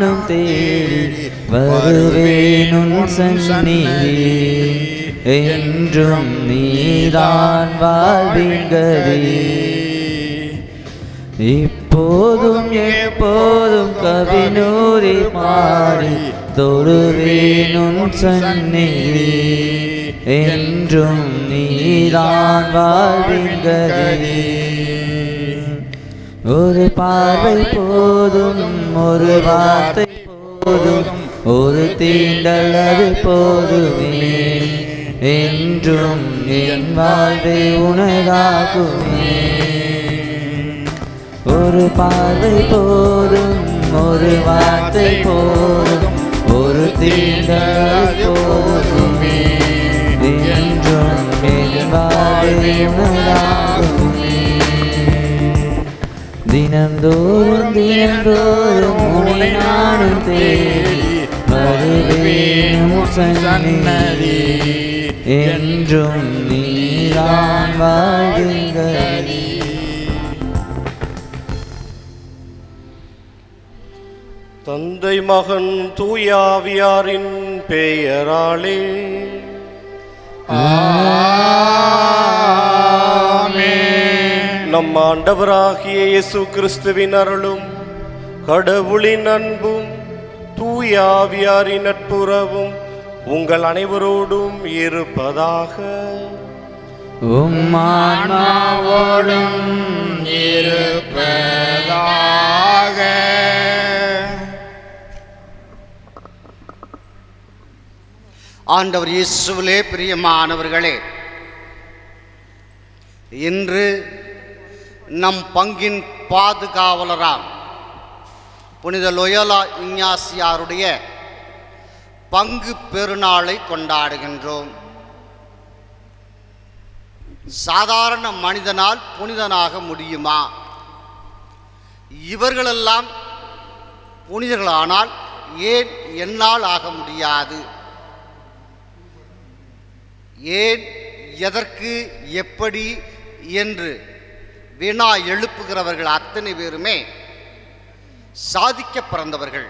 நானும் தேடி வருவேன் உன் சந்நிதி. என்றும் நீதான் வாழ்வின் கதி. இப்போதும் எப்போதும் கவினூரி பாடி தொழுவேன் உன் சந்நிதி. என்றும் நீதான் வாழ்வின் கதி. ஒரு பார்வை போதும், ஒரு வார்த்தை போதும், ஒரு தீண்டல் அது போதுமே. என்றும் என் வாழ்வை உனதாகுமே. ஒரு பார்வை போதும், ஒரு வார்த்தை போதும், ஒரு தீண்டல் போதுமே. என்றும் என் வாழ்வை உனதாகுமே. தினந்தோறும் தினந்தோறும் உன்னை நானும் தேடி வருவேன் உன் சந்நிதி. என்றும் நீதான் வாழ்வின் கதி. தந்தை மகன் தூயாவியாரின் பெயராலே நம் ஆண்டவராகிய இயேசு கிறிஸ்துவின் அருளும் கடவுளின் அன்பும் தூயாவியாரின் நட்புறவும் உங்கள் அனைவரோடும் இருப்பதாக. உம் ஆன்மாவோடும் இருப்பதாக. ஆண்டவர் இயேசுவிலே பிரியமானவர்களே, இன்று நம் பங்கின் பாதுகாவலராம் புனித லோயோலா இஞ்ஞாசியாருடைய பங்கு பெருநாளை கொண்டாடுகின்றோம். சாதாரண மனிதனால் புனிதனாக முடியுமா? இவர்களெல்லாம் புனிதர்களானால் ஏன் என்னால் ஆக முடியாது? ஏன், எதற்கு, எப்படி என்று வினா எழுப்புகிறவர்கள் அத்தனை பேருமே சாதிக்க பிறந்தவர்கள்.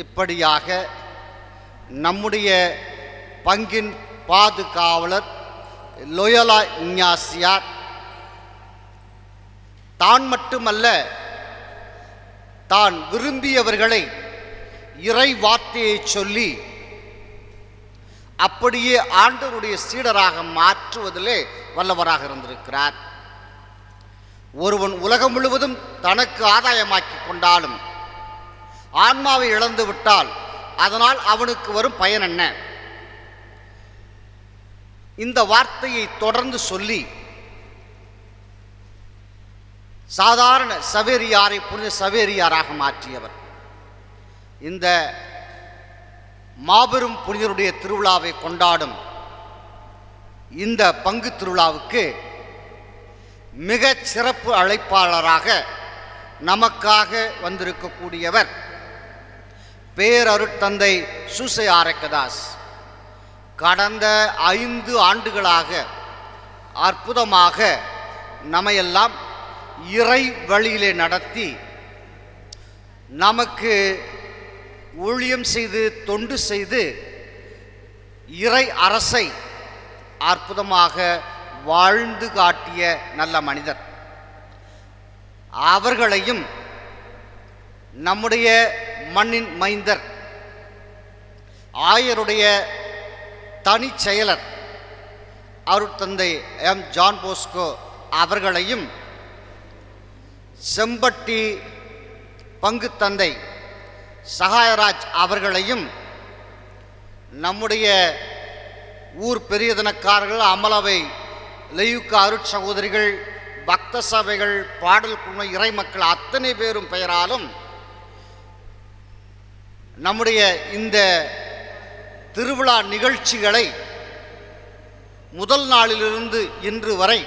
இப்படியாக நம்முடைய பங்கின் பாதுகாவலர் லோயோலா இஞ்ஞாசியார் தான் மட்டுமல்ல, தான் விரும்பியவர்களை இறை வார்த்தையை சொல்லி அப்படியே ஆண்டவருடைய சீடராக மாற்றுவதிலே வல்லவராக இருந்திருக்கிறார். ஒருவன் உலகம் முழுவதும் தனக்கு ஆதாயமாக்கி கொண்டாலும் ஆன்மாவை இழந்து விட்டால் அதனால் அவனுக்கு வரும் பயன் என்ன? இந்த வார்த்தையை தொடர்ந்து சொல்லி சாதாரண சவேரியாரை புனித சவேரியாராக மாற்றியவர். இந்த மாபெரும் புனிதருடைய திருவிழாவை கொண்டாடும் இந்த பங்கு திருவிழாவுக்கு மிக சிறப்பு அழைப்பாளராக நமக்காக வந்திருக்கக்கூடியவர் பேரருட்தந்தை சூசை ஆரோக்கியதாஸ். கடந்த 5 ஆண்டுகளாக அற்புதமாக நம்மையெல்லாம் இறை வழியிலே நடத்தி நமக்கு ஊழியம் செய்து தொண்டு செய்து இறை அரசை அற்புதமாக வாழ்ந்து காட்டிய நல்ல மனிதர். அவர்களையும் நம்முடைய மண்ணின் மைந்தர் ஆயருடைய தனி செயலர் அருட்தந்தை எம் ஜான் போஸ்கோ அவர்களையும் செம்பட்டி பங்கு தந்தை சகாயராஜ் அவர்களையும் நம்முடைய ஊர் பெரியதனக்காரர்கள் அமலவை லெயுக்கா அருட் சகோதரிகள் பக்த சபைகள் பாடல் குழும இறை மக்கள் அத்தனை பேரும் பெயராலும் நம்முடைய இந்த திருவிழா நிகழ்ச்சிகளை முதல் நாளிலிருந்து இன்று வரை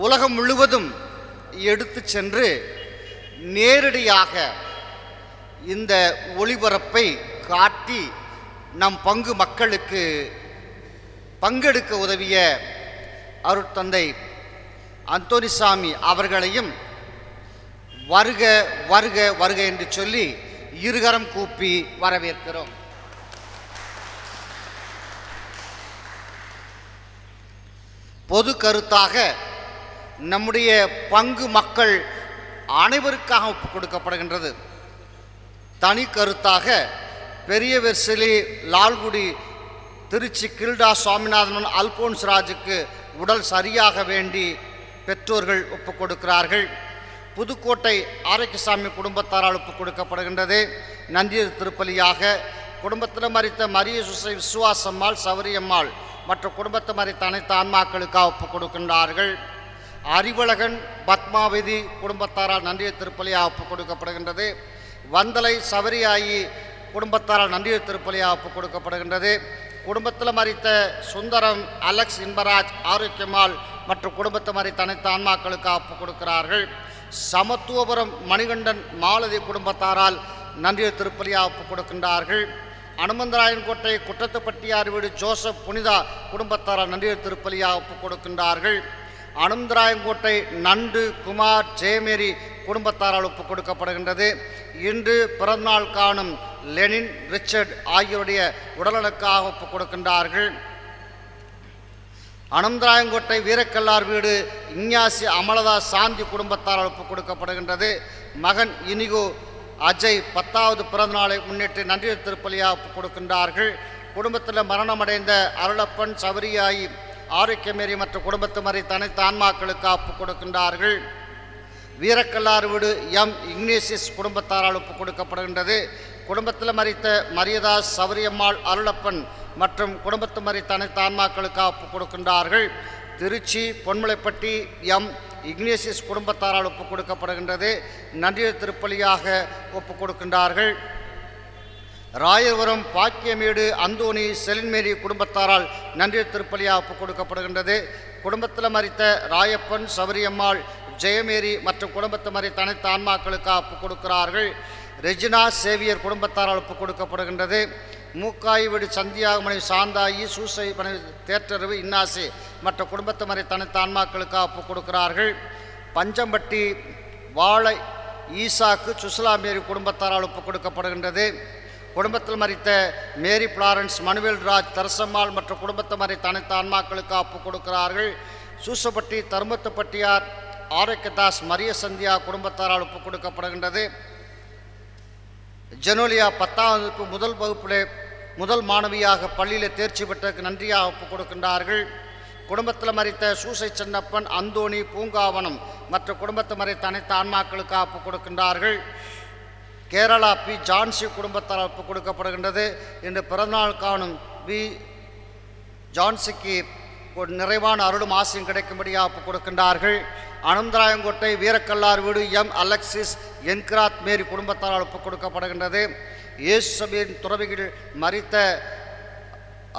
உலகம் முழுவதும் எடுத்து சென்று நேரடியாக இந்த ஒளிபரப்பை காட்டி நம் பங்கு மக்களுக்கு பங்கெடுக்க உதவிய அருட்தந்தை அந்தோனிசாமி அவர்களையும் வருக வருக வருக என்று சொல்லி இருகரம் கூப்பி வரவேற்கிறோம். பொது கருத்தாக நம்முடைய பங்கு மக்கள் அனைவருக்காக ஒப்புக் கொடுக்கப்படுகின்றது. தனி கருத்தாக பெரிய வெர்சிலி, லால்குடி, திருச்சி கில்டா சுவாமிநாதன், அல்போன்ஸ் ராஜுக்கு உடல் சரியாக வேண்டி பெற்றோர்கள் ஒப்புக் கொடுக்கிறார்கள். புதுக்கோட்டை ஆரோக்கியசாமி குடும்பத்தாரால் ஒப்புக் கொடுக்கப்படுகின்றது. நந்தியூர் திருப்பலியாக குடும்பத்தில் மறித்த மரிய சுசை விசுவாசம்மாள், சவரியம்மாள் மற்றும் குடும்பத்தை மறித்த அனைத்து ஆன்மாக்களுக்காக ஒப்புக் கொடுக்கின்றார்கள். அறிவழகன், பத்மாவதி குடும்பத்தாரால் நன்றியூர் திருப்பலியாக ஒப்புக் கொடுக்கப்படுகின்றது. வந்தலை சவரியாயி குடும்பத்தாரால் நன்றியூர் திருப்பலியாக ஒப்புக் கொடுக்கப்படுகின்றது. குடும்பத்தில் மறித்த சுந்தரம், அலெக்ஸ், இன்பராஜ், ஆரோக்கியம்மாள் மற்றும் குடும்பத்தை மறித்த அனைத்து ஆன்மாக்களுக்காக ஒப்புக் கொடுக்கிறார்கள். சமத்துவபுரம் மணிகண்டன், மாலதி குடும்பத்தாரால் நன்றியூர் திருப்பலியாக ஒப்புக் கொடுக்கின்றார்கள். அனுமந்தராயன்கோட்டை குற்றத்துப்பட்டியார் வீடு ஜோசப், புனிதா குடும்பத்தாரால் நன்றியூர் திருப்பலியாக ஒப்புக் கொடுக்கின்றார்கள். அனுமந்தராயன்கோட்டை நண்டு, குமார், ஜெயமேரி குடும்பத்தாரால் ஒப்புக் கொடுக்கப்படுகின்றது. இன்று பிறந்தநாள் காணும் லெனின், ரிச்சர்ட் ஆகியோருடைய உடல்நலனுக்காக ஒப்புக் கொடுக்கின்றார்கள். அனந்தராயங்கோட்டை வீரக்கல்லார் வீடு இஞ்ஞாசி, அமலதா, சாந்தி குடும்பத்தாரால் ஒப்புக் கொடுக்கப்படுகின்றது. மகன் இனிகோ, அஜய் 10வது பிறந்தநாளை முன்னிட்டு நன்றியூர் திருப்பலியாக ஒப்புக் கொடுக்கின்றார்கள். குடும்பத்தில் மரணமடைந்த அருளப்பன், சவரியாயி, ஆரோக்கியமேரி மற்றும் குடும்பத்து மறித்த அனைத்து ஆன்மாக்களுக்கு ஒப்புக் கொடுக்கின்றார்கள். வீரக்கல்லார் வீடு எம் இக்னேசியஸ் குடும்பத்தாரால் ஒப்புக் கொடுக்கப்படுகின்றது. குடும்பத்தில் மறித்த மரியதாஸ், சவரியம்மாள், அருளப்பன் மற்றும் குடும்பத்து மறித்த அனைத்து ஆன்மாக்களுக்கு ஒப்புக் கொடுக்கின்றார்கள். திருச்சி பொன்மலைப்பட்டி எம் இக்னேசியஸ் குடும்பத்தாரால் ஒப்புக் கொடுக்கப்படுகின்றது. நன்றியூர் திருப்பலியாக ஒப்புக் கொடுக்கின்றார்கள். ராயபுரம் பாக்கியமேடு அந்தோணி, செலின்மேரி குடும்பத்தாரால் நன்றியூர் திருப்பலியாக ஒப்புக் கொடுக்கப்படுகின்றது. குடும்பத்தில் மறித்த ராயப்பன், சவரியம்மாள், ஜெயமேரி மற்றும் குடும்பத்தை மறித்த அனைத்து ஆன்மாக்களுக்கு ஒப்புக் கொடுக்கிறார்கள். ரெஜினா சேவியர் குடும்பத்தாரால் ஒப்புக் கொடுக்கப்படுகின்றது. மூக்காய் வீடு சந்தியாகமணி, சாந்தாயி, சூசை மனைவி, தேற்றறிவு, இன்னாசி மற்ற குடும்பத்தை மறித்த அனைத்து ஆன்மாக்களுக்கு ஒப்புக் கொடுக்கிறார்கள். பஞ்சம்பட்டி வாழை ஈசாக்கு, சுசுலா மேரி குடும்பத்தாரால் ஒப்புக் கொடுக்கப்படுகின்றது. குடும்பத்தில் மறித்த மேரி பிளாரன்ஸ், மனுவேல் ராஜ், தரசம்மாள் மற்றும் குடும்பத்தை மறித்த அனைத்து ஆன்மாக்களுக்கு ஒப்புக் கொடுக்கிறார்கள். சூசப்பட்டி தர்மத்துப்பட்டியார் ஆரோக்கியதாஸ், மரிய சந்தியா குடும்பத்தாரால் ஒப்புக் கொடுக்கப்படுகின்றது. ஜெனோலியா 10ஆம் வகுப்பு முதல் வகுப்பிலே முதல் மாணவியாக பள்ளியில் தேர்ச்சி பெற்றதற்கு நன்றியாக ஒப்புக் கொடுக்கின்றார்கள். குடும்பத்தில் மறித்த சூசை சென்னப்பன், அந்தோணி, பூங்காவனம் மற்றும் குடும்பத்தை மறித்த அனைத்து ஆன்மாக்களுக்கு ஒப்புக் கொடுக்கின்றார்கள். கேரளா பி ஜான்சி குடும்பத்தால் ஒப்புக் கொடுக்கப்படுகின்றது. இன்று பிறந்தநாள் காணும் பி ஜான்சிக்கு நிறைவான அருளும் ஆசையும் கிடைக்கும்படியாக ஒப்புக் கொடுக்கின்றார்கள். அனந்தராயங்கோட்டை வீரக்கல்லார் வீடு எம் அலெக்சிஸ், என்கிராத் மேரி குடும்பத்தால் ஒப்புக் கொடுக்கப்படுகின்றது. இயேசு சபையின் துறவிகள் மறித்த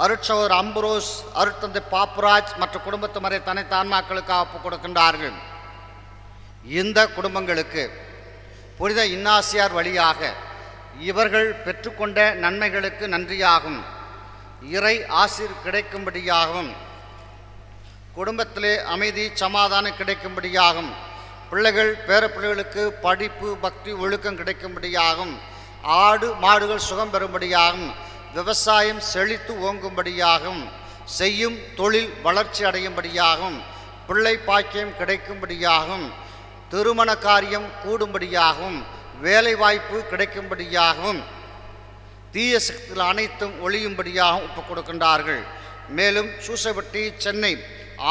அருட்சவர் அம்புரோஸ், அருட்தந்தை பாப்புராஜ் மற்றும் குடும்பத்தை மறித்த அனைத்து ஆன்மாக்களுக்கு ஒப்புக் கொடுக்கின்றார்கள். இந்த குடும்பங்களுக்கு புனித இன்னாசியார் வழியாக இவர்கள் பெற்றுக்கொண்ட நன்மைகளுக்கு நன்றியாகும், இறை ஆசீர் கிடைக்கும்படியாகவும், குடும்பத்திலே அமைதி சமாதானம் கிடைக்கும்படியாகும், பிள்ளைகள் பேரப்பிள்ளைகளுக்கு படிப்பு, பக்தி, ஒழுக்கம் கிடைக்கும்படியாகும், ஆடு மாடுகள் சுகம் பெறும்படியாகும், விவசாயம் செழித்து ஓங்கும்படியாகும், செய்யும் தொழில் வளர்ச்சி அடையும்படியாகும், பிள்ளை பாக்கியம் கிடைக்கும்படியாகும், திருமண காரியம் கூடும்படியாகவும், வேலை வாய்ப்பு கிடைக்கும்படியாகவும், தீய சக்திகள் அனைத்தும் ஒழியும்படியாகவும் ஒப்புக் கொடுக்கின்றார்கள். மேலும் சூசைப்பட்டி சென்னை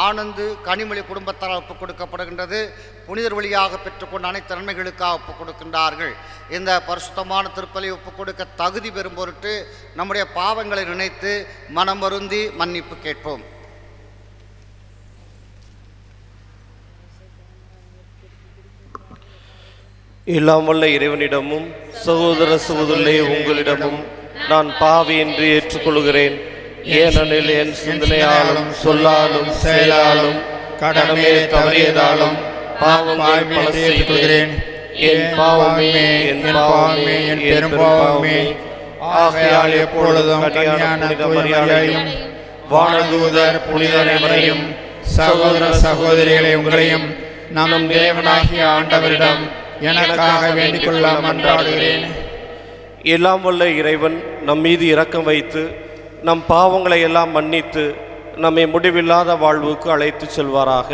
ஆனந்து கனிமொழி குடும்பத்தால் ஒப்புக் கொடுக்கப்படுகின்றது. புனிதர் வழியாக பெற்றுக்கொண்ட அனைத்து நன்மைகளுக்காக ஒப்புக் கொடுக்கின்றார்கள். இந்த பரிசுத்தமான திருப்பலி ஒப்புக் கொடுக்க தகுதி பெறும் பொருட்டு நம்முடைய பாவங்களை நினைத்து மனம் வருந்தி மன்னிப்பு கேட்போம். எல்லாம் வல்ல இறைவனிடமும் சகோதர சகோதரிகளே உங்களிடமும் நான் பாவி என்று ஏற்றுக்கொள்கிறேன். ஏனெனில் என் சிந்தனையாலும் சொல்லாலும் செயலாலும் கடமையை தவறியதாலும் பாவங்களை பல செய்கிறேன். என் பாவமே என் பாவமே என் பெரும்பாவமே. ஆகையால் எப்பொழுதும் கன்னியான மரியாதையும் வானதூதர் புனிதரையும் சகோதர சகோதரிகளை உங்களையும் நம் இறைவனாகிய ஆண்டவரிடம் எனக்காக வேண்டிக் கொள்ள மன்றாடுகிறேன். எல்லாம் வல்ல இறைவன் நம் மீது இரக்கம் வைத்து நம் பாவங்களை எல்லாம் மன்னித்து நம்மை முடிவில்லாத வாழ்வுக்கு அழைத்து செல்வாராக.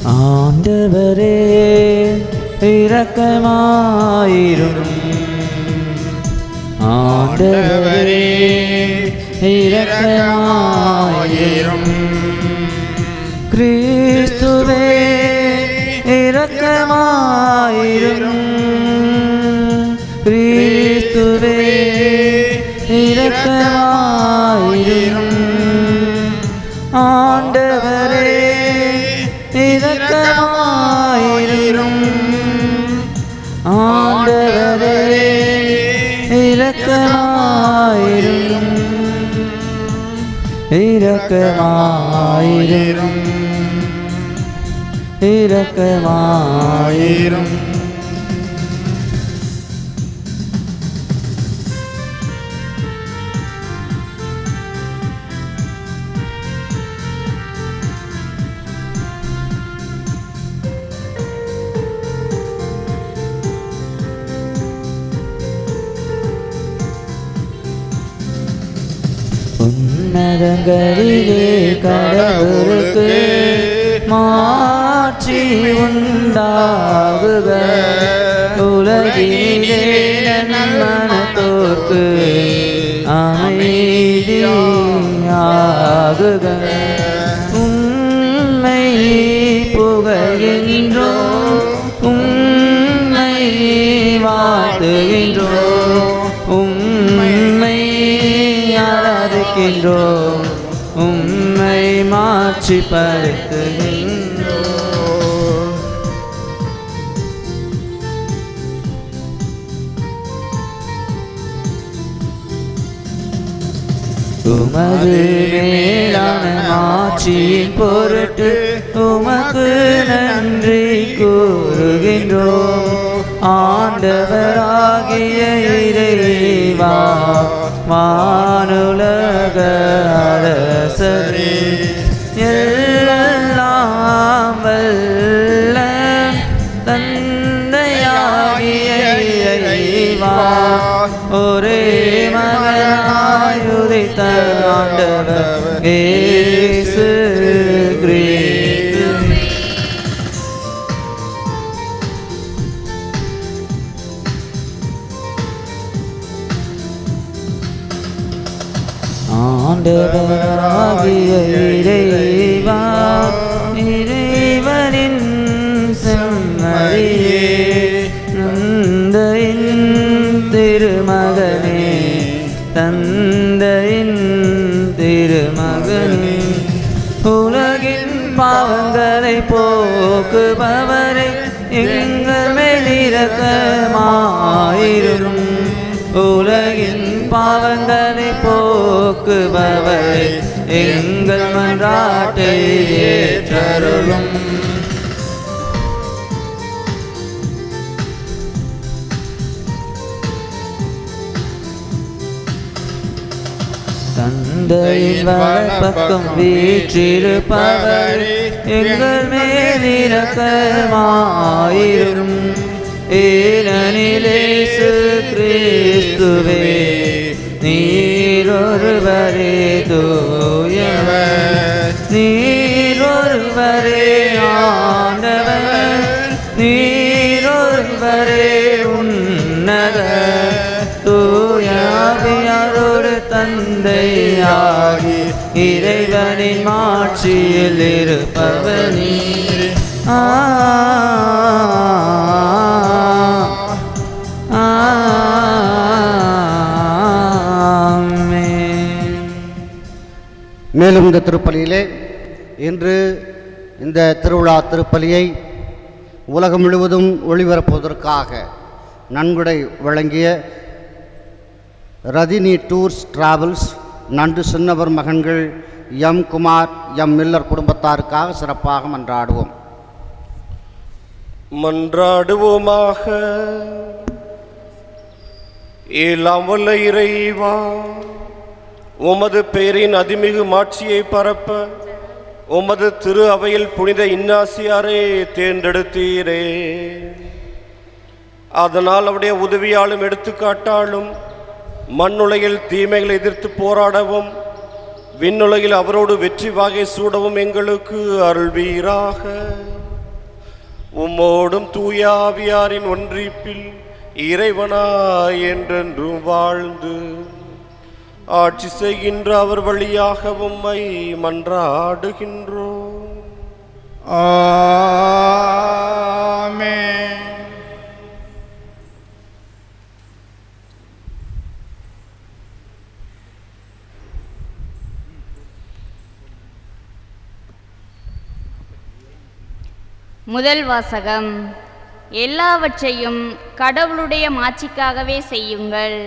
ஆண்டவரே இரக்கமாயிரும். ஆண்டவரே இரக்கமாயிரும். கிறிஸ்துவே இரக்கமாயிரும். கிறிஸ்துவே இரக்கமாயிரும். ஆண்டவரே இரக்கமாயிரும். ஆண்டவரே இரக்கமாயிரும். இரக்கமாயிரும். இரக்கமாயிரும். உன்னதங்களிலே கடவுளுக்கு மாட்சி உண்டாகுக. உலகிலே நன்மனத்தோர்க்கு அமைதியாகுக. உம்மை புகழ்கின்றோம், உம்மை வாழ்த்துகின்றோம், உம்மை ஆராதிக்கின்றோம், உம்மை மாட்சிப்படுத்துகின்றோம். உமது மேலான மாட்சியின் பொருட்டு உமக்கு நன்றி கூறுகின்றோம். ஆண்டவராகிய இறைவா, வானுலக அரசரே, எல்லாம் வல்ல தந்தையாகிய இறைவா, ஒரே மகனாய் உதித்த ஆண்டவர் இயேசு கிறிஸ்து, ஆண்டவராகிய இறைவா, இறைவனின் செம்மறியே, தந்தையின் திருமகனே, தந்தையின் திருமகனே, உலகின் பாவங்களை போக்குபவரை எங்கள் மேல் இரக்கமாயிரும். உலகின் பாவங்களை போக்குபவரை எங்கள் மன்றாட்டை ஏற்றருளும். தந்தையின் வலப்பக்கம் வீற்றிருப்பவரே எங்கள் மேல் இரக்கமாயிரும். ஏனெனில் இயேசு கிறிஸ்துவே நீரொருவரே தூயவர், நீரொருவரே ஆண்டவர், நீரொருவரே உன்னதர், தூயாவியாரோடு தந்தையாகி இறைவனின் மாட்சியில் இருப்பவர் நீர். மேலும் இந்த திருப்பலியிலே இன்று இந்த திருவிழா திருப்பலியை உலகம் முழுவதும் ஒளிபரப்புவதற்காக நன்கொடை வழங்கிய ரதினி டூர்ஸ் டிராவல்ஸ் நன்று சின்னவர் மகன்கள் எம் குமார் எம் மில்லர் குடும்பத்தாருக்காக சிறப்பாக மன்றாடுவோம். மன்றாடுவோமாக. எல்லாம் வல்ல இறைவா, உமது பெயரின் அதிமிகு மாட்சியை பரப்ப உமது திரு அவையில் புனித இன்னாசியாரை தேர்ந்தெடுத்தீரே. அதனால் அவருடைய உதவியாலும் எடுத்துக்காட்டாலும் மண்ணுலகில் தீமைகளை எதிர்த்து போராடவும் விண்ணுலகில் அவரோடு வெற்றி வாகை சூடவும் எங்களுக்கு அருள்வீராக. உம்மோடும் தூய ஆவியாரின் ஒன்றிப்பில் இறைவனாய் என்றென்றும் வாழ்ந்து ஆட்சி செய்கின்ற அவர் வழியாக உம்மை மன்றாடுகின்றோம். ஆமென். முதல் வாசகம். எல்லாவற்றையும் கடவுளுடைய மாட்சிக்காகவே செய்யுங்கள்.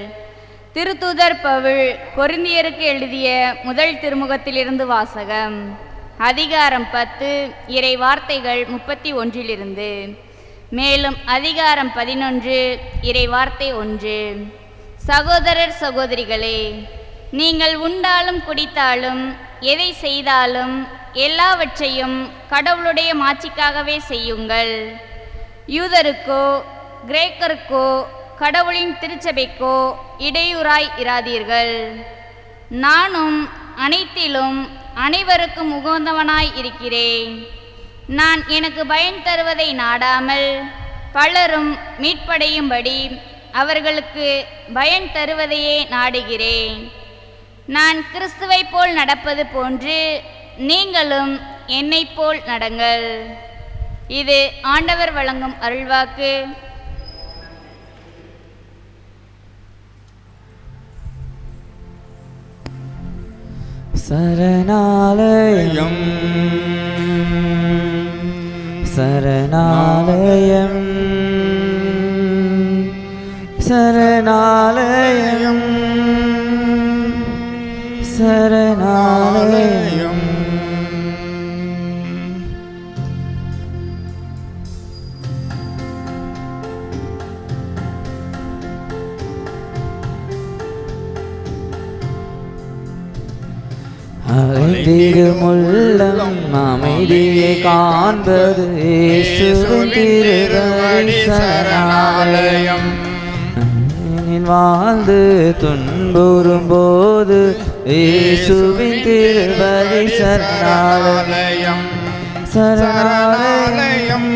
திருத்தூதர் பவுல் கொரிந்தியருக்கு எழுதிய முதல் திருமுகத்திலிருந்து வாசகம். அதிகாரம் 10 இறை வார்த்தைகள் 31 மேலும் அதிகாரம் 11 இறை வார்த்தை 1. சகோதரர் சகோதரிகளே, நீங்கள் உண்டாலும் குடித்தாலும் எதை செய்தாலும் எல்லாவற்றையும் கடவுளுடைய மாட்சிக்காகவே செய்யுங்கள். யூதருக்கோ கிரேக்கருக்கோ கடவுளின் திருச்சபைக்கோ இடையூறாய் இராதீர்கள். நானும் அனைத்திலும் அனைவருக்கும் உகந்தவனாய் இருக்கிறேன். நான் எனக்கு பயன் தருவதை நாடாமல் பலரும் மீட்படையும்படி அவர்களுக்கு பயன் தருவதையே நாடுகிறேன். நான் கிறிஸ்துவை போல் நடப்பது போன்று நீங்களும் என்னை போல் நடங்கள். இது ஆண்டவர் வழங்கும் அருள்வாக்கு. சரணாலயம் சரணாலயம் சரணாலயம் சரணாலயம். திருமுள்ளம் அமைதியை காண்பது இயேசுவின் திருவடி சரணாலயம். வாழ்ந்து துன்புறும் போது இயேசுவின் திருவடி சரணாலயம் சரணாலயம்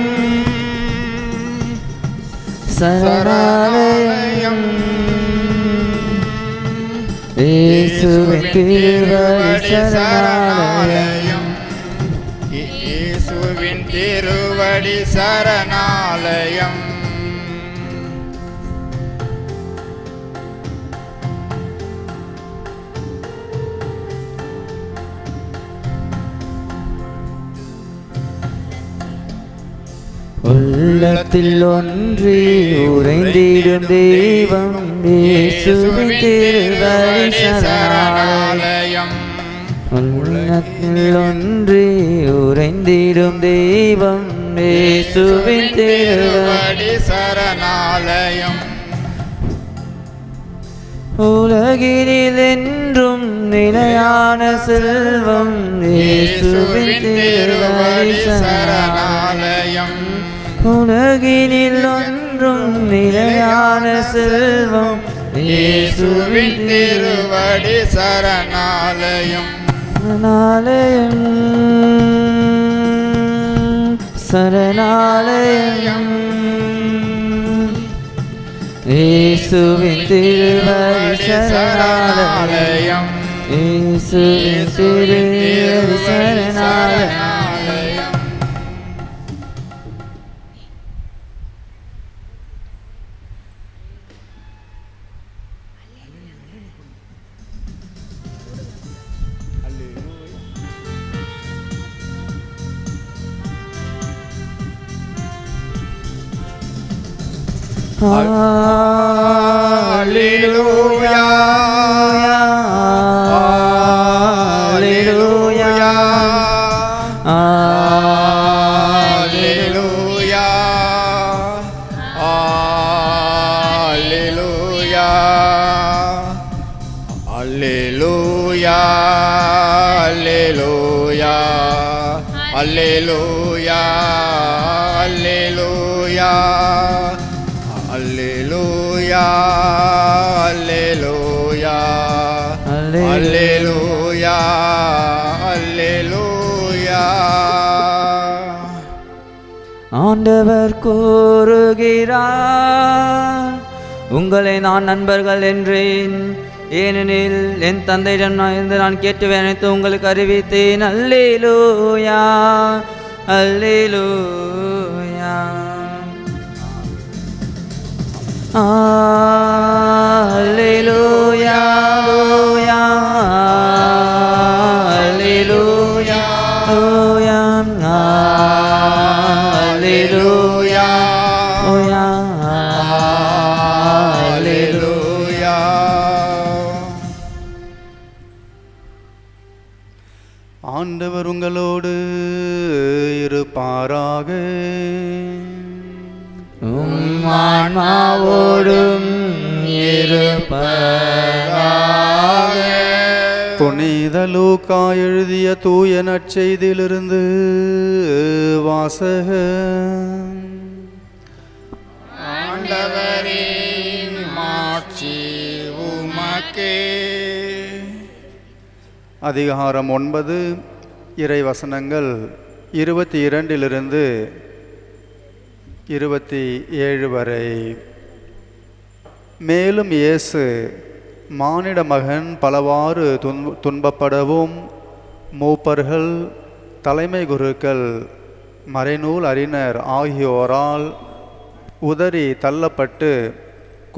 சரணாலயம். இயேசுவின் திருவடி சரணாலயம் இயேசுவின் திருவடி சரணாலயம். உள்ளத்தில் ஒன்றி உறைந்திடும் தெய்வம் இயேசுவின் திருவடி சரணாலயம். உள்ளத்தில் ஒன்றி உறைந்திடும் தெய்வம் இயேசுவின் திருவடி சரணாலயம். உலகினில் என்றும் நிலையான செல்வம் இயேசுவின் திருவடி சரணாலயம். உலகினில் ஒன்றும் நிலையான செல்வம் இயேசுவின் திருவடி சரணாலயம் சரணாலயம். இயேசுவின் திருவடி சரணாலயம் இயேசுவின் திருவடி சரணாலயம். Hallelujah, Hallelujah, Hallelujah, Hallelujah. அல்லேலூயா அல்லேலூயா அல்லேலூயா அல்லேலூயா அல்லேலூயா அல்லேலூயா. ஆண்டவர் கூறுகிறார், உங்களை நான் நண்பர்கள் என்றேன், ஏனெனில் என் தந்தையிடம் நான் கேட்டு அனைத்து உங்களுக்கு அறிவித்தேன். அல்லேலூயா அல்லேலூயா அல்லேலூயா அல்லேலூயா அல்லேலூயா அல்லேலூயா. ஆண்டவர் உங்களோடு இருப்பாராக. உம் ஆன்மாவோடும் இருப்பதாக. புனித லூக்கா எழுதிய தூய நற்செய்தியிலிருந்து வாசகம். ஆண்டவரே மாட்சி உமக்கே. அதிகாரம் 9 இறைவசனங்கள் 22 27 வரை. மேலும் இயேசு மானிட மகன் பலவாறு துன்பப்படவும் மூப்பர்கள், தலைமை குருக்கள், மறைநூல் அறிஞர் ஆகியோரால் உதறி தள்ளப்பட்டு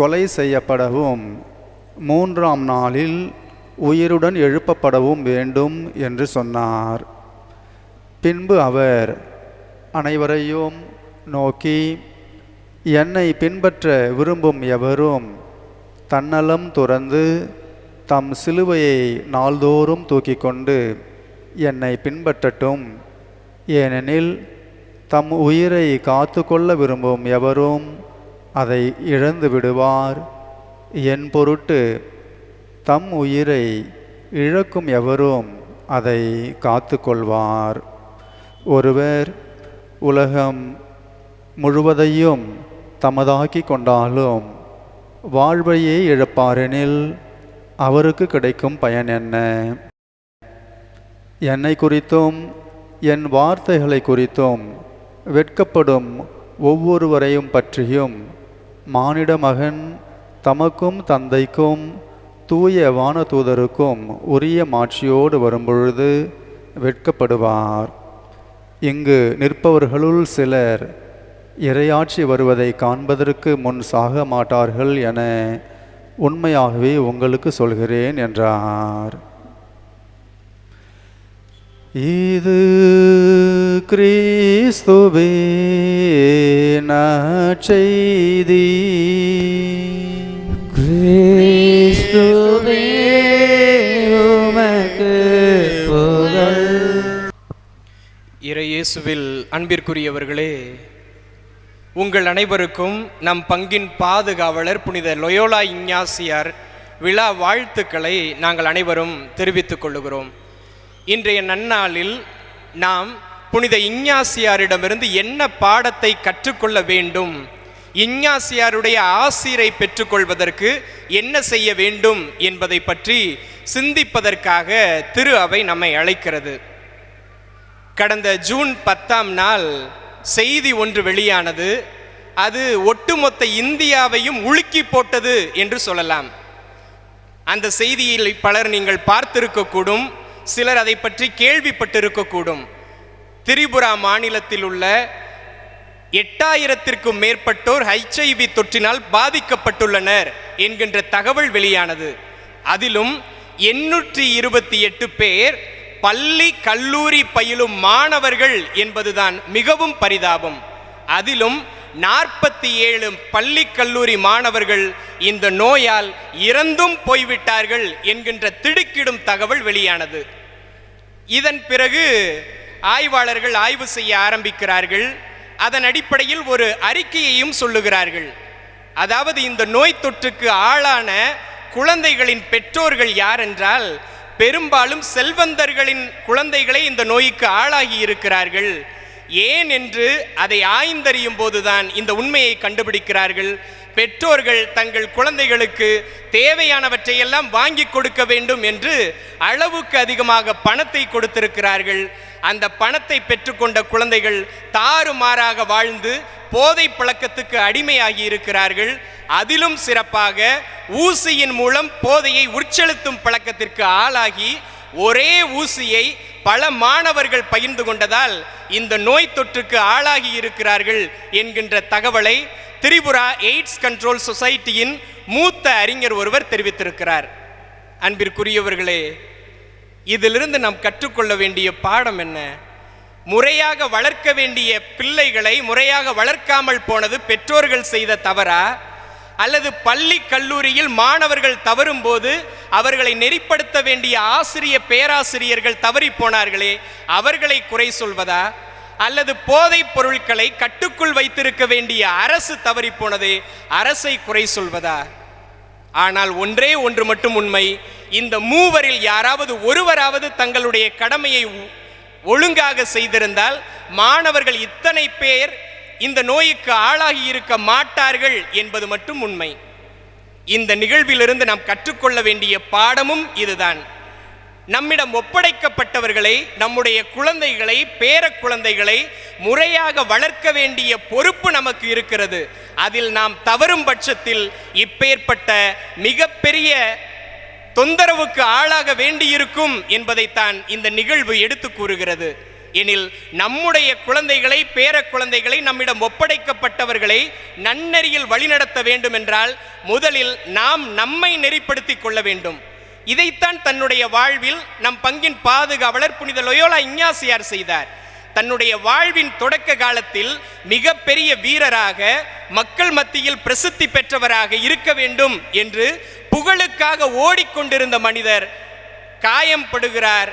கொலை செய்யப்படவும் 3ஆம் நாளில் உயிருடன் எழுப்பப்படவும் வேண்டும் என்று சொன்னார். பின்பு அவர் அனைவரையும் நோக்கி, என்னை பின்பற்ற விரும்பும் எவரும் தன்னலம் துறந்து தம் சிலுவையை நாள்தோறும் தூக்கி கொண்டு என்னை பின்பற்றட்டும். ஏனெனில் தம் உயிரை காத்து கொள்ள விரும்பும் எவரும் அதை இழந்து விடுவார். என் பொருட்டு தம் உயிரை இழக்கும் எவரும் அதை காத்து கொள்வார். ஒருவர் உலகம் முழுவதையும் தமதாக்கி கொண்டாலும் வாழ்வையே இழப்பாரெனில் அவருக்கு கிடைக்கும் பயன் என்ன? என்னை குறித்தும் என் வார்த்தைகளை குறித்தும் வெட்கப்படும் ஒவ்வொருவரையும் பற்றியும் மானிட மகன் தமக்கும் தந்தைக்கும் தூய வானதூதருக்கும் உரிய மாட்சியோடு வரும்பொழுது வெட்கப்படுவார். இங்கு நிற்பவர்களுள் சிலர் இறையாட்சி வருவதை காண்பதற்கு முன் சாக மாட்டார்கள் என உண்மையாகவே உங்களுக்கு சொல்கிறேன் என்றார். இது கிறிஸ்துவே நற்செய்தி. கிறிஸ்துவே உமக்கு புகழ். இறையேசுவில் அன்பிற்குரியவர்களே, உங்கள் அனைவருக்கும் நம் பங்கின் பாதுகாவலர் புனித லொயோலா இஞ்ஞாசியார் விழா வாழ்த்துக்களை நாங்கள் அனைவரும் தெரிவித்துக் கொள்ளுகிறோம். இன்றைய நன்னாளில் நாம் புனித இஞ்ஞாசியாரிடமிருந்து என்ன பாடத்தை கற்றுக்கொள்ள வேண்டும், இஞ்ஞாசியாருடைய ஆசீரை பெற்றுக்கொள்வதற்கு என்ன செய்ய வேண்டும் என்பதை பற்றி சிந்திப்பதற்காக திரு அவை நம்மை அழைக்கிறது. கடந்த ஜூன் 10ஆம் நாள் செய்தி ஒன்று வெளியானது. அது ஒட்டுமொத்த இந்தியாவையும் உலுக்கி போட்டது என்று சொல்லலாம். அந்த செய்தியில் பலர் நீங்கள் பார்த்திருக்கக்கூடும், சிலர் அதை பற்றி கேள்விப்பட்டிருக்கக்கூடும். திரிபுரா மாநிலத்தில் உள்ள 8000த்திற்கும் மேற்பட்டோர் HIV தொற்றினால் பாதிக்கப்பட்டுள்ளனர் என்கின்ற தகவல் வெளியானது. அதிலும் 828 பேர் பள்ளி கல்லூரி பயிலும் மாணவர்கள் என்பதுதான் மிகவும் பரிதாபம். அதிலும் 47 பள்ளி கல்லூரி மாணவர்கள் இந்த நோயால் இறந்தும் போய்விட்டார்கள் என்கின்ற திடுக்கிடும் தகவல் வெளியானது. இதன் பிறகு ஆய்வாளர்கள் ஆய்வு செய்ய ஆரம்பிக்கிறார்கள். அதன் அடிப்படையில் ஒரு அறிக்கையையும் சொல்லுகிறார்கள். அதாவது இந்த நோய் தொற்றுக்கு ஆளான குழந்தைகளின் பெற்றோர்கள் யார் என்றால் பெரும்பாலும் செல்வந்தர்களின் குழந்தைகளை இந்த நோய்க்கு ஆளாகி இருக்கிறார்கள். ஏன் என்று அதை ஆய்ந்தறியும் போதுதான் இந்த உண்மையை கண்டுபிடிக்கிறார்கள். பெற்றோர்கள் தங்கள் குழந்தைகளுக்கு தேவையானவற்றையெல்லாம் வாங்கி கொடுக்க வேண்டும் என்று அளவுக்கு அதிகமாக பணத்தை கொடுத்திருக்கிறார்கள். அந்த பணத்தை பெற்றுக்கொண்ட குழந்தைகள் தாறுமாறாக வாழ்ந்து போதை பழக்கத்துக்கு அடிமையாகி இருக்கிறார்கள். அதிலும் சிறப்பாக ஊசியின் மூலம் போதையை உட்செலுத்தும் பழக்கத்திற்கு ஆளாகி ஒரே ஊசியை பல மாணவர்கள் பகிர்ந்து கொண்டதால் இந்த நோய் தொற்றுக்கு ஆளாகி இருக்கிறார்கள் என்கின்ற தகவலை திரிபுரா எய்ட்ஸ் கண்ட்ரோல் சொசைட்டியின் மூத்த அறிஞர் ஒருவர் தெரிவித்திருக்கிறார். அன்பிற்குரியவர்களே, இதிலிருந்து நாம் கற்றுக்கொள்ள வேண்டிய பாடம் என்ன? முறையாக வளர்க்க வேண்டிய பிள்ளைகளை முறையாக வளர்க்காமல் போனது பெற்றோர்கள் செய்த தவறா, அல்லது பள்ளி கல்லூரியில் மாணவர்கள் தவறும் போது அவர்களை நெறிப்படுத்த வேண்டிய பேராசிரியர்கள் தவறி போனார்களே அவர்களை குறை சொல்வதா, அல்லது போதைப் பொருட்களை கட்டுக்குள் வைத்திருக்க வேண்டிய அரசு தவறி போனதே அரசை குறை சொல்வதா? ஆனால் ஒன்றே ஒன்று மட்டும் உண்மை, இந்த மூவரில் யாராவது ஒருவராவது தங்களுடைய கடமையை ஒழுங்காக செய்திருந்தால் மாணவர்கள் இத்தனை பேர் இந்த நோய்க்கு ஆளாகி இருக்க மாட்டார்கள் என்பது மட்டும் உண்மை. இந்த நிகழ்விலிருந்து நாம் கற்றுக்கொள்ள வேண்டிய பாடமும் இதுதான். நம்மிடம் ஒப்படைக்கப்பட்டவர்களை, நம்முடைய குழந்தைகளை, பேர குழந்தைகளை முறையாக வளர்க்க வேண்டிய பொறுப்பு நமக்கு இருக்கிறது. அதில் நாம் தவறும் பட்சத்தில் இப்பேற்பட்ட மிகப்பெரிய தொந்தரவுக்கு ஆளாக வேண்டியிருக்கும் என்பதைத்தான் இந்த நிகழ்வு எடுத்து கூறுகிறது. எனில் நம்முடைய குழந்தைகளை, பேர குழந்தைகளை, நம்மிடம் ஒப்படைக்கப்பட்டவர்களை நன்னெறியில் வழிநடத்த வேண்டும் என்றால் முதலில் நாம் நம்மை நெறிப்படுத்திக் கொள்ள வேண்டும். இதைத்தான் தன்னுடைய வாழ்வில் நம் பங்கின் பாதுகாவலர் புனித லொயோலா இஞ்ஞாசியார் செய்தார். தன்னுடைய வாழ்வின் தொடக்க காலத்தில் மிக பெரிய வீரராக, மக்கள் மத்தியில் பிரசித்தி பெற்றவராக இருக்க வேண்டும் என்று புகழுக்காக ஓடிக்கொண்டிருந்த மனிதர் காயம் படுகிறார்,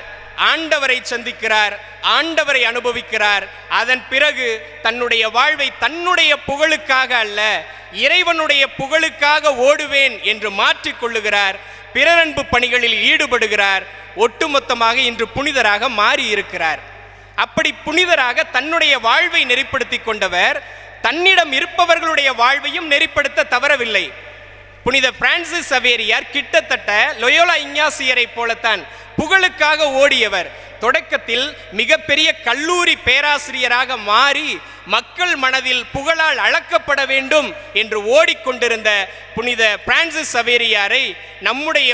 ஆண்டவரை சந்திக்கிறார், ஆண்டவரை அனுபவிக்கிறார். அதன் பிறகு தன்னுடைய வாழ்வை தன்னுடைய புகழுக்காக அல்ல, இறைவனுடைய புகழுக்காக ஓடுவேன் என்று மாற்றிக்கொள்ளுகிறார். பிறரன்பு பணிகளில் ஈடுபடுகிறார். ஒட்டுமொத்தமாக இன்று புனிதராக மாறி இருக்கிறார். அப்படி புனிதராக தன்னுடைய வாழ்வை நெறிப்படுத்தி கொண்டவர் தன்னிடம் இருப்பவர்களுடைய வாழ்வையும் நெறிப்படுத்த தவறவில்லை. புனித பிரான்சிஸ் சவேரியார் கிட்டத்தட்ட லொயோலா இஞ்ஞாசியரை போலத்தான் புகழுக்காக ஓடியவர். தொடக்கத்தில் மிகப்பெரிய கல்லூரி பேராசிரியராக மாறி மக்கள் மனதில் புகழால் அளக்கப்பட வேண்டும் என்று ஓடிக்கொண்டிருந்த புனித பிரான்சிஸ் சவேரியாரை நம்முடைய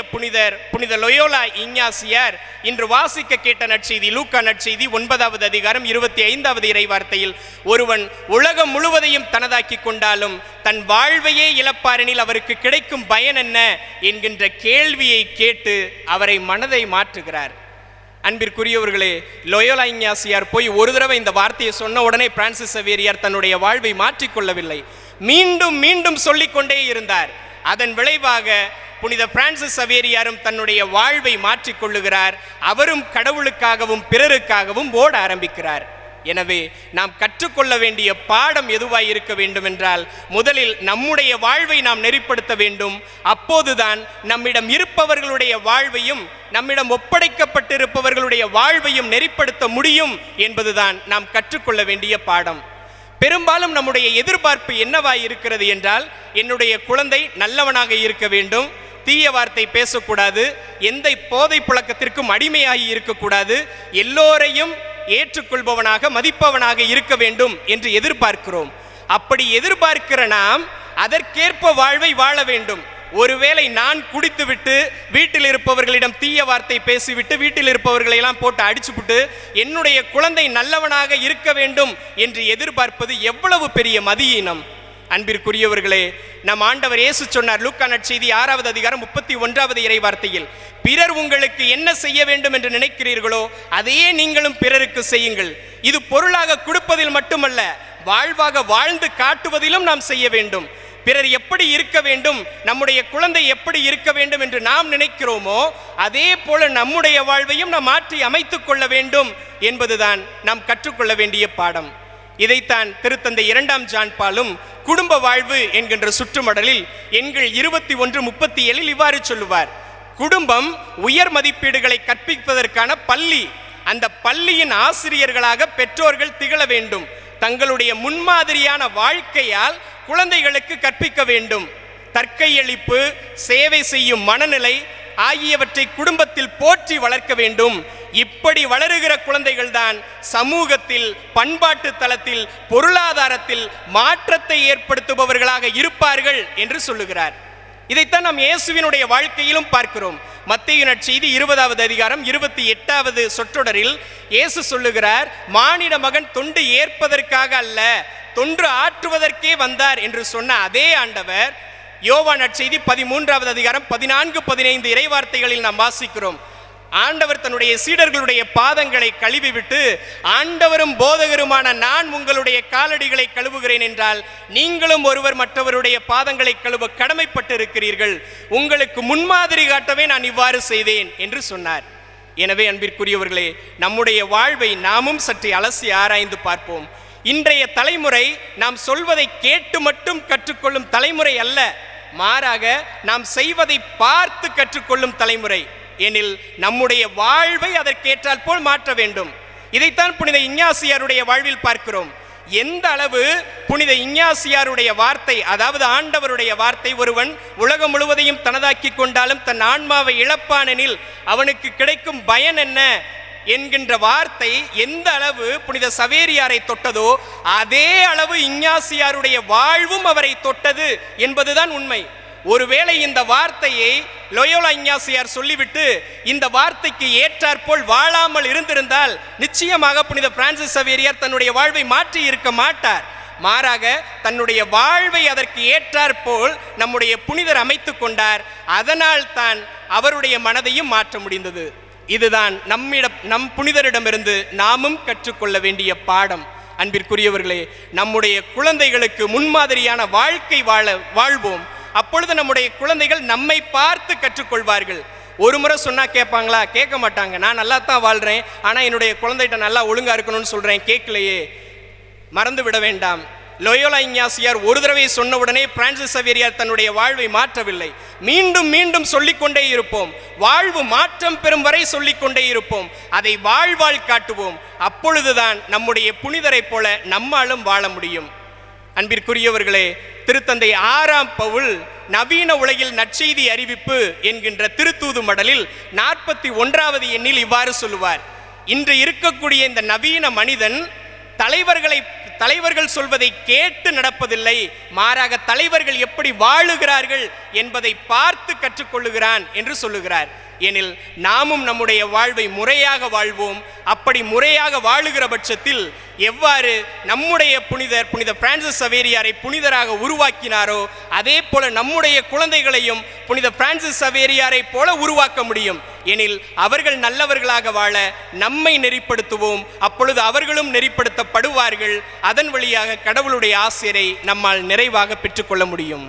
புனித லொயோலா இஞ்ஞாசியார் இன்று வாசிக்க கேட்ட நற்செய்தி, லூக்கா நற்செய்தி 9வது அதிகாரம் 25வது இறைவார்த்தையில், ஒருவன் உலகம் முழுவதையும் தனதாக்கி கொண்டாலும் தன் வாழ்வையே இழப்பாரெனில் அவருக்கு கிடைக்கும் பயன் என்ன என்கின்ற கேள்வியை கேட்டு அவரை மனதை மாற்றுகிறார். அன்பிற்குரியவர்களே, லொயோலா இஞ்ஞாசியார் போய் ஒரு தடவை இந்த வார்த்தையை சொன்ன உடனே பிரான்சிஸ் சவேரியார் தன்னுடைய வாழ்வை மாற்றிக்கொள்ளவில்லை. மீண்டும் மீண்டும் சொல்லிக்கொண்டே இருந்தார். அதன் விளைவாக புனித பிரான்சிஸ் சவேரியாரும் தன்னுடைய வாழ்வை மாற்றிக்கொள்ளுகிறார். அவரும் கடவுளுக்காகவும் பிறருக்காகவும் ஓட ஆரம்பிக்கிறார். எனவே நாம் கற்றுக்கொள்ள வேண்டிய பாடம் எதுவாய் இருக்க வேண்டும் என்றால், முதலில் நம்முடைய வாழ்வை நாம் நெறிப்படுத்த வேண்டும். அப்போதுதான் நம்மிடம் இருப்பவர்களுடைய வாழ்வையும், நம்மிடம் ஒப்படைக்கப்பட்டிருப்பவர்களுடைய வாழ்வையும் நெறிப்படுத்த முடியும் என்பதுதான் நாம் கற்றுக்கொள்ள வேண்டிய பாடம். பெரும்பாலும் நம்முடைய எதிர்பார்ப்பு என்னவாய் இருக்கிறது என்றால், என்னுடைய குழந்தை நல்லவனாக இருக்க வேண்டும், தீய வார்த்தை பேசக்கூடாது, எந்த போதை பழக்கத்திற்கும் அடிமையாகி இருக்கக்கூடாது, எல்லோரையும் ஏற்றுக்கொள்பவனாக மதிப்பவனாக இருக்க வேண்டும் என்று எதிர்பார்க்கிறோம். அப்படி எதிர்பார்க்கிற நாம் அதற்கேற்ப வாழ்வை வாழ வேண்டும். ஒருவேளை நான் குடித்துவிட்டு வீட்டில் இருப்பவர்களிடம் தீய வார்த்தை பேசிவிட்டு வீட்டில் இருப்பவர்களை எல்லாம் போட்டு அடிச்சுவிட்டு என்னுடைய குழந்தை நல்லவனாக இருக்க வேண்டும் என்று எதிர்பார்ப்பது எவ்வளவு பெரிய மதியீனம்! அன்பிற்குரியவர்களே, நம் ஆண்டவர் இயேசு சொன்னார், லூக்கா நற்செய்தி 6வது அதிகாரம் 31வது இறைவார்த்தையில், பிறர் உங்களுக்கு என்ன செய்ய வேண்டும் என்று நினைக்கிறீர்களோ அதையே நீங்களும் பிறருக்கு செய்யுங்கள். இது பொருளாக கொடுப்பதில் மட்டுமல்ல, வாழ்வாக வாழ்ந்து காட்டுவதிலும் நாம் செய்ய வேண்டும். பிறர் எப்படி இருக்க வேண்டும், நம்முடைய குழந்தை எப்படி இருக்க வேண்டும் என்று நாம் நினைக்கிறோமோ அதே போல நம்முடைய வாழ்வையும் நாம் மாற்றி அமைத்துக் கொள்ள வேண்டும் என்பதுதான் நாம் கற்றுக்கொள்ள வேண்டிய பாடம். இதைத்தான் திருத்தந்தை 2ஆம் ஜான் பாலும் குடும்ப வாழ்வு என்கின்ற சுற்றுமடலில் எண்கள் 21:37 இவ்வாறு சொல்லுவார், குடும்பம் உயர் மதிப்பீடுகளை கற்பிப்பதற்கான பள்ளி. அந்த பள்ளியின் ஆசிரியர்களாக பெற்றோர்கள் திகழ வேண்டும். தங்களுடைய முன்மாதிரியான வாழ்க்கையால் குழந்தைகளுக்கு கற்பிக்க வேண்டும். தற்கையளிப்பு, சேவை செய்யும் மனநிலை ஆகியவற்றை குடும்பத்தில் போற்றி வளர்க்க வேண்டும். இப்படி வளருகிற குழந்தைகள் தான் சமூகத்தில், பண்பாட்டு தளத்தில், பொருளாதாரத்தில் மாற்றத்தை ஏற்படுத்துபவர்களாக இருப்பார்கள் என்று சொல்லுகிறார். இதைத்தான் நாம் இயேசுவினுடைய வாழ்க்கையிலும் பார்க்கிறோம். மத்தேயு நற்செய்தி 20வது அதிகாரம் 28வது சொற்றொடரில் இயேசு சொல்லுகிறார், மானிட மகன் தொண்டு ஏற்பதற்காக அல்ல, தொன்று ஆற்றுவதற்கே வந்தார் என்று சொன்ன அதே ஆண்டவர் யோவான் நற்செய்தி 13வது அதிகாரம் 14-15 இறைவார்த்தைகளில் நாம் வாசிக்கிறோம். ஆண்டவர் தன்னுடைய சீடர்களுடைய பாதங்களை கழுவிவிட்டு, ஆண்டவரும் போதகருமான நான் உங்களுடைய காலடிகளை கழுவுகிறேன் என்றால் நீங்களும் ஒருவர் மற்றவருடைய பாதங்களை கழுவ கடமைப்பட்டு இருக்கிறீர்கள். உங்களுக்கு முன்மாதிரி காட்டவே நான் இவ்வாறு செய்தேன் என்று சொன்னார். எனவே அன்பிற்குரியவர்களே, நம்முடைய வாழ்வை நாமும் சற்று அலசி ஆராய்ந்து பார்ப்போம். இன்றைய தலைமுறை நாம் சொல்வதை கேட்டு மட்டும் கற்றுக்கொள்ளும் தலைமுறை அல்ல, மாறாக நாம் செய்வதை பார்த்து கற்றுக்கொள்ளும் தலைமுறை. எனில் நம்முடைய வாழ்வை அதற்கேற்றால் போல் மாற்ற வேண்டும். இதைத்தான் புனித இஞ்ஞாசியாருடைய வாழ்வில் பார்க்கிறோம். எந்த அளவு புனித இஞ்ஞாசியாருடைய வார்த்தை, அதாவது ஆண்டவருடைய வார்த்தை, ஒருவன் உலகம் முழுவதையும் தனதாக்கி கொண்டாலும் தன் ஆன்மாவை இழப்பானெனில் அவனுக்கு கிடைக்கும் பயன் என்ன என்கின்ற வார்த்தை எந்த அளவு புனித சவேரியாரை தொட்டதோ அதே அளவு இஞ்ஞாசியாருடைய வாழ்வும் அவரை தொட்டது என்பதுதான் உண்மை. ஒருவேளை இந்த வார்த்தையை லோயோலா இஞ்ஞாசியார் சொல்லிவிட்டு இந்த வார்த்தைக்கு ஏற்றாற்போல் வாழாமல் இருந்திருந்தால் நிச்சயமாக புனித பிரான்சிஸ் சவேரியார் தன்னுடைய வாழ்வை மாற்றி இருக்க மாட்டார். மாறாக தன்னுடைய வாழ்வை அதற்கு ஏற்றாற்போல் நம்முடைய புனிதர் அமைத்து கொண்டார். அதனால் தான் அவருடைய மனதையும் மாற்ற முடிந்தது. இதுதான் நம் புனிதரிடமிருந்து நாமும் கற்றுக்கொள்ள வேண்டிய பாடம். அன்பிற்குரியவர்களே, நம்முடைய குழந்தைகளுக்கு முன்மாதிரியான வாழ்க்கை வாழ்வோம். அப்பொழுது நம்முடைய குழந்தைகள் நம்மை பார்த்து கற்றுக்கொள்வார்கள். ஒரு முறை சொன்னா கேட்பாங்களா? கேட்க மாட்டாங்க. நான் நல்லா தான் வாழ்றேன், ஆனால் என்னுடைய குழந்தைகிட்ட நல்லா ஒழுங்கா இருக்கணும்னு சொல்றேன், கேட்கலையே. மறந்து விட வேண்டாம், லோயோலா இஞ்ஞாசியார் ஒரு தடவை சொன்ன உடனே பிரான்சிஸ் சவேரியார் தன்னுடைய வாழ்வை மாற்றவில்லை. மீண்டும் மீண்டும் சொல்லிக்கொண்டே இருப்போம். வாழ்வு மாற்றம் பெறும் வரை சொல்லிக்கொண்டே இருப்போம். அதை வாழ்வாள் காட்டுவோம். அப்பொழுதுதான் நம்முடைய புனிதரை போல நம்மாலும் வாழ முடியும். அன்பிற்குரியவர்களே, திருத்தந்தை 6ஆம் பவுல் நவீன உலகில் நற்செய்தி அறிவிப்பு என்கின்ற திருத்தூது மடலில் 41வது எண்ணில் இவ்வாறு சொல்லுவார்: இன்று இருக்கக்கூடிய இந்த நவீன மனிதன் தலைவர்கள் சொல்வதை கேட்டு நடப்பதில்லை, மாறாக தலைவர்கள் எப்படி வாழுகிறார்கள் என்பதை பார்த்து கற்றுக்கொள்ளுகிறான் என்று சொல்லுகிறார். எனில் நாமும் நம்முடைய வாழ்வை முறையாக வாழ்வோம். அப்படி முறையாக வாழுகிற பட்சத்தில் எவ்வாறு நம்முடைய புனித பிரான்சிஸ் சவேரியாரை புனிதராக உருவாக்கினாரோ அதே போல நம்முடைய குழந்தைகளையும் புனித பிரான்சிஸ் சவேரியாரை போல உருவாக்க முடியும். எனில் அவர்கள் நல்லவர்களாக வாழ நம்மை நெறிப்படுத்துவோம். அப்பொழுது அவர்களும் நெறிப்படுத்தப்படுவார்கள். அதன் வழியாக கடவுளுடைய ஆசிரை நம்மால் நிறைவாக பெற்றுக்கொள்ள முடியும்.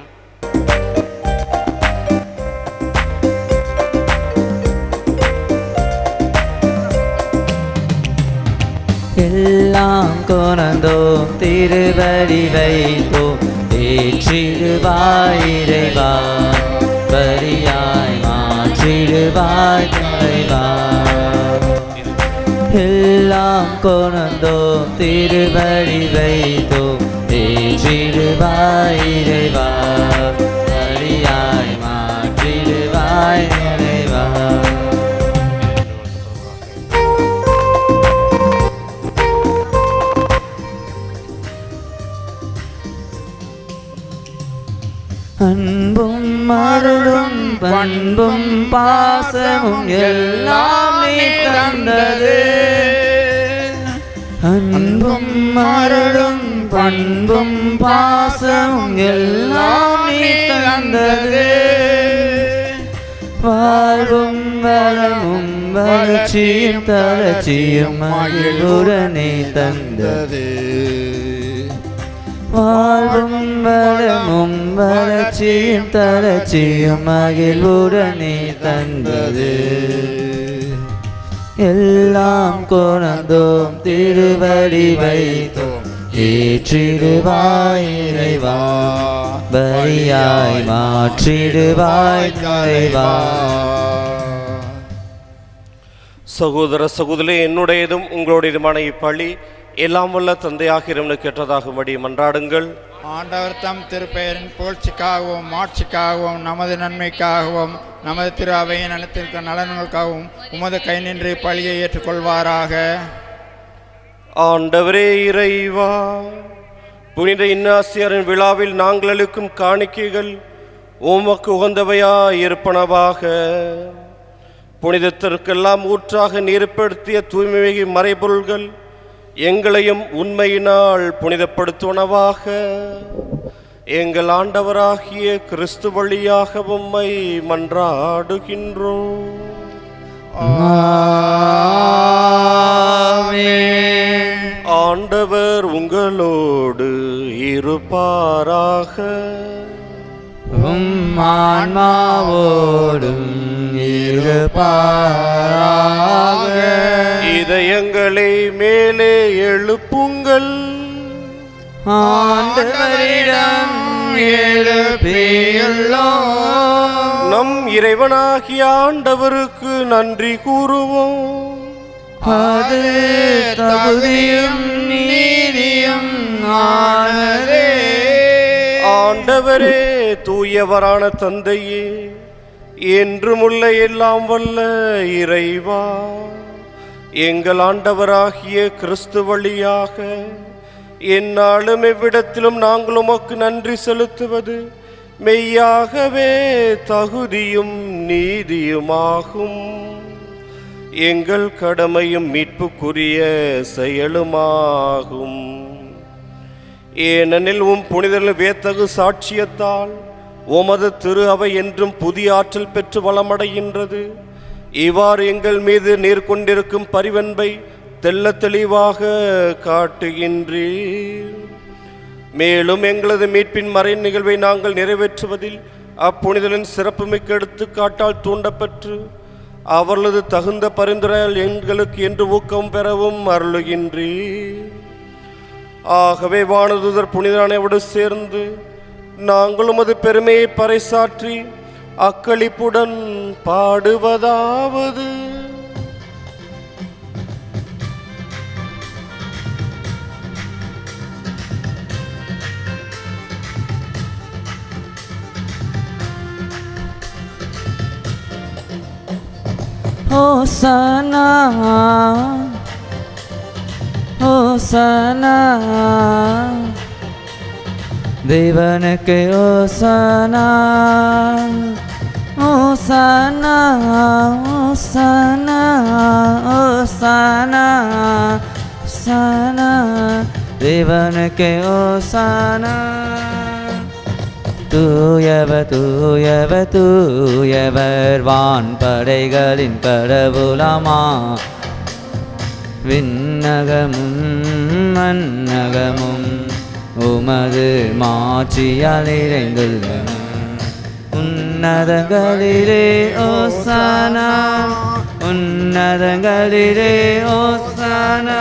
எல்லாம் கொணர்ந்தோம், திருவடி வைத்தோம், ஏற்றிடுவாய் இறைவா, பலியாய் மாற்றிடுவாய் தலைவா. எல்லாம் கொணர்ந்தோம், திருவடி வைத்தோம், ஏற்றிடுவாய் இறைவா, பலியாய் மாற்றிடுவாய் தலைவா. அன்பும் அருளும் பண்பும் பாசமும் எல்லாம் நீ தந்தது. அன்பும் அருளும் பண்பும் பாசமும் எல்லாம் நீ தந்தது. வாழ்வும் வளமும் வளர்ச்சியும் தளர்ச்சியும் மகிழ்வுடனே தந்தது. வாழ்வும் வளமும் வளர்ச்சியும் தளர்ச்சியும் மகிழ்வுடனே தந்தது. எல்லாம் கொணர்ந்தோம், திருவடி வைத்தோம், ஏற்றிடுவாய் இறைவா, பலியாய் மாற்றிடுவாய் தலைவா. சகோதர சகோதரி, என்னுடையதும் உங்களுடையதுமான இப்பழி எல்லாம் வல்ல தந்தையாக இறைவனுக்கு ஏற்றதாகும்படி மன்றாடுங்கள். ஆண்டவர் தம் திருப்பெயரின் புகழ்ச்சிக்காகவும் மாட்சிக்காகவும் நமது நன்மைக்காகவும் நமது திரு அவையின் அனைத்திற்கு நலன்களுக்காகவும் உமது கை நின்று பழியை ஏற்றுக்கொள்வாராக. ஆண்டவரே இறைவா, புனித இன்னாசியாரின் விழாவில் நாங்கள் அளிக்கும் காணிக்கைகள் உமக்கு உகந்தவையாயிருப்பனவாக. புனிதத்திற்கெல்லாம் ஊற்றாக நீர்ப்படுத்திய தூய்மை மறைபொருள்கள் எங்களையும் உண்மையினால் புனிதப்படுத்துவனவாக. எங்கள் ஆண்டவராகிய கிறிஸ்து வழியாக உம்மை மன்றாடுகின்றோம். ஆண்டவர் உங்களோடு இருப்பாராக. ஆன்மாவோடும் இருப்பாராக. இதயங்களை மேலே எழுப்புங்கள். ஆண்டவரிடம் எழுப்பியுள்ளோம். நம் இறைவனாகிய ஆண்டவருக்கு நன்றி கூறுவோம். அது தகுதியும் நீதியும் ஆனதே. ஆண்டவரே, தூயவரான தந்தையே, என்றுமுள்ள எல்லாம் வல்ல இறைவா, எங்கள் ஆண்டவராகிய கிறிஸ்து வழியாக எந்நாளும் எவ்விடத்திலும் நாங்கள் உமக்கு நன்றி செலுத்துவது மெய்யாகவே தகுதியும் நீதியுமாகும். எங்கள் கடமையும் மீட்புக்குரிய செயலுமாகும். ஏனெனில் புனிதர்கள் வேத்தகு சாட்சியத்தால் உமது திரு அவை என்றும் புதிய ஆற்றல் பெற்று வளமடைகின்றது. இவ்வாறு எங்கள் மீது நீர் கொண்டிருக்கும் பரிவன்பை தெள்ள தெளிவாக காட்டுகின்றீர். மேலும் எங்களது மீட்பின் மறை நிகழ்வை நாங்கள் நிறைவேற்றுவதில் அப்புனிதரின் சிறப்புமிக்க எடுத்துக்காட்டால் தூண்டப்பெற்று அவர்களது தகுந்த பரிந்துரையால் எங்களுக்கு என்று ஊக்கம் பெறவும் அருளுகின்றீர். ஆகவே வானதூதர் புனிதரானோடு சேர்ந்து நாங்களும் அது பெருமையை பறைசாற்றி அக்களிப்புடன் பாடுவதாவது: ஹோசனா ஹோசனா, தேவனுக்கு ஹோசனா ஹோசனா ஹோசனா ஹோசனா ஹோசனா, தேவனுக்கு ஹோசனா. தூயவர் தூயவர் தூயவர், வான்படைகளின் கடவுளமா. விண்ணகமும் மன்னகமும் உமது மாட்சியால் நிறைந்துள்ளன. உன்னதங்களிலே ஓசானா, உன்னதங்களிலே ஓசானா.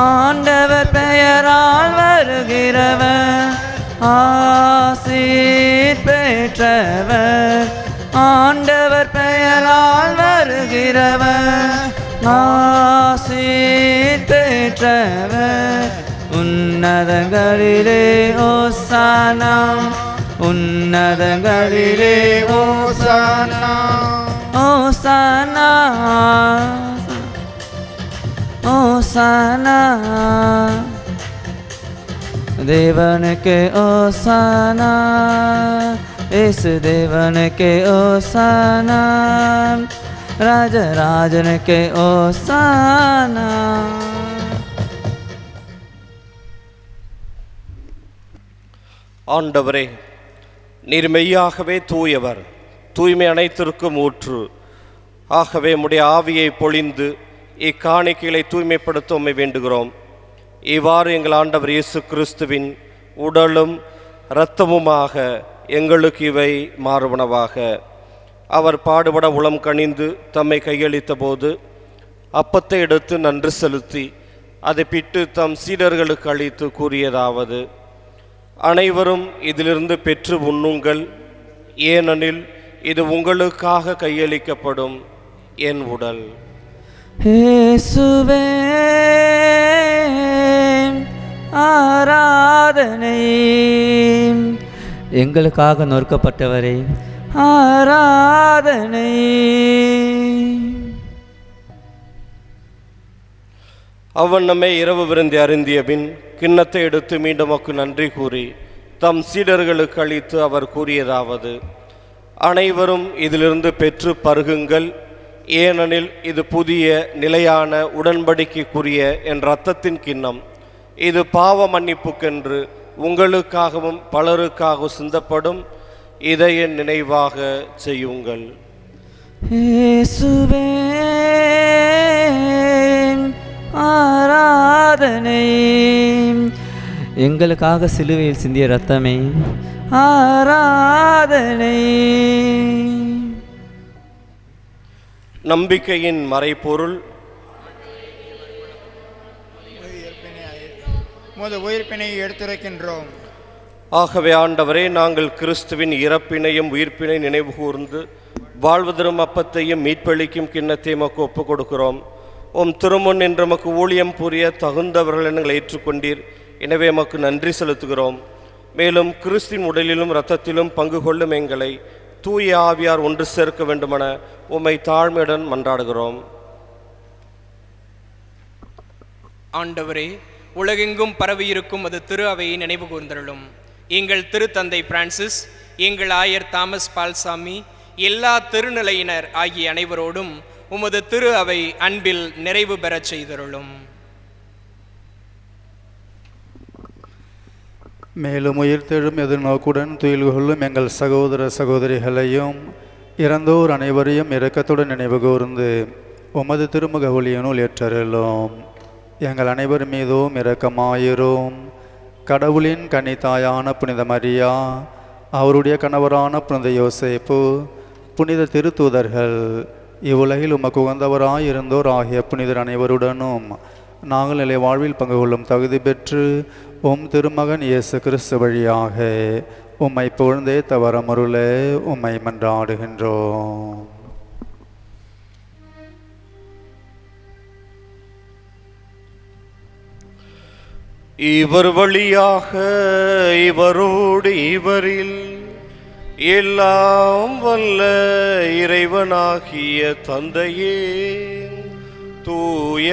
ஆண்டவர் பெயரால் வருகிறவர் ஆசீர் பெற்றவர். ஆண்டவர் பெயரால் வருகிறவர் ஆசீர் பெற்றவர். உன்னதங்களிலே ஓசானா, உன்னதங்களிலே ஓசானா ஓசானா ஓசானா. தேவனுக்கு ஓசானா, இயேசு தேவனுக்கு ஓசானா, ராஜராஜனுக்கு ஓசானா. ஆண்டவரே, நீர் மெய்யாகவே தூயவர், தூய்மை அனைத்திற்கும் ஊற்று. ஆகவே உம்முடைய ஆவியை பொழிந்து இக்காணிக்கைகளை தூய்மைப்படுத்த உம்மை வேண்டுகிறோம். இவ்வாறு எங்கள் ஆண்டவர் இயேசு கிறிஸ்துவின் உடலும் இரத்தமுமாக எங்களுக்கு இவை மாறுவனவாக. அவர் பாடுபட உளம் கனிந்து தம்மை கையளித்த போது அப்பத்தை எடுத்து நன்றி செலுத்தி அதை பிட்டு தம் சீடர்களுக்கு அளித்து கூறியதாவது: அனைவரும் இதிலிருந்து பெற்று உண்ணுங்கள், ஏனெனில் இது உங்களுக்காக கையளிக்கப்படும் என் உடல். இயேசுவே ஆராதனை. எங்களுக்காக நொறுக்கப்பட்டவரே ஆராதனை. அவன் நம்மை இரவு விருந்தி அருந்திய பின் கிண்ணத்தை எடுத்து மீண்டும் மக்கு நன்றி கூறி தம் சீடர்களுக்கு அளித்து அவர் கூறியதாவது: அனைவரும் இதிலிருந்து பெற்று பருகுங்கள், ஏனெனில் இது புதிய நிலையான உடன்படிக்கைக்குரிய என் இரத்தத்தின் கிண்ணம். இது பாவ மன்னிப்புக்கென்று உங்களுக்காகவும் பலருக்காகவும் சிந்தப்படும். இதை என் நினைவாக செய்யுங்கள். இயேசுவே ஆராதனை. எங்களுக்காக சிலுவையில் சிந்திய இரத்தமே ஆராதனை. நம்பிக்கையின் மறைபொருள் உமது உயிர்ப்பினை எடுத்துரைக்கின்றோம். ஆகவே ஆண்டவரே, நாங்கள் கிறிஸ்துவின் இறப்பினையும் உயிர்ப்பினை நினைவு கூர்ந்து வாழ்வதரும் அப்பத்தையும் மீட்பளிக்கும் கிண்ணத்தை மக்கு ஒப்புக் கொடுக்கிறோம். உம் திருமுன் என்று மக்கு ஊழியம் புரிய தகுந்தவர்கள் எங்களை ஏற்றுக்கொண்டீர். எனவே மக்கு நன்றி செலுத்துகிறோம். மேலும் கிறிஸ்துவின் உடலிலும் இரத்தத்திலும் பங்கு கொள்ளும் எங்களை தூய ஆவியார் ஒன்று சேர்க்க வேண்டுமென உம்மை தாழ்மையுடன் மன்றாடுகிறோம். ஆண்டவரே, உலகெங்கும் பரவியிருக்கும் அது திரு அவையை நினைவு கூர்ந்தருளும். எங்கள் திருத்தந்தை பிரான்சிஸ், எங்கள் ஆயர் தாமஸ் பால்சாமி, எல்லா திருநிலையினர் ஆகிய அனைவரோடும் உமது திரு அவை அன்பில் நிறைவு பெறச் செய்தருளும். மேலும் உயிர்த்தெழும் எதிர்நோக்குடன் துயில் கொள்ளும் எங்கள் சகோதர சகோதரிகளையும் இறந்தோர் அனைவரையும் இரக்கத்துடன் நினைவு கூர்ந்து உமது திருமுக ஒளியினுள் ஏற்றருளும். எங்கள் அனைவர் மீதும் இரக்கமாயிரும். கடவுளின் கன்னித்தாயான புனித மரியா, அவருடைய கணவரான புனித யோசேப்பு, புனித திருத்தூதர்கள், இவ்வுலகில் உமக்கு உகந்தவராய் இருந்தோர் ஆகிய புனிதர் அனைவருடனும் நாங்கள் நிலை வாழ்வில் பங்கு கொள்ளும் தகுதி பெற்று உம் திருமகன் இயேசு கிறிஸ்து வழியாக உம்மை புகழ்ந்தே தவறமருள உம்மை மன்றாடுகின்றோம். இவர் வழியாக இவரோடு இவரில் எல்லாம் வல்ல இறைவனாகிய தந்தையே, தூய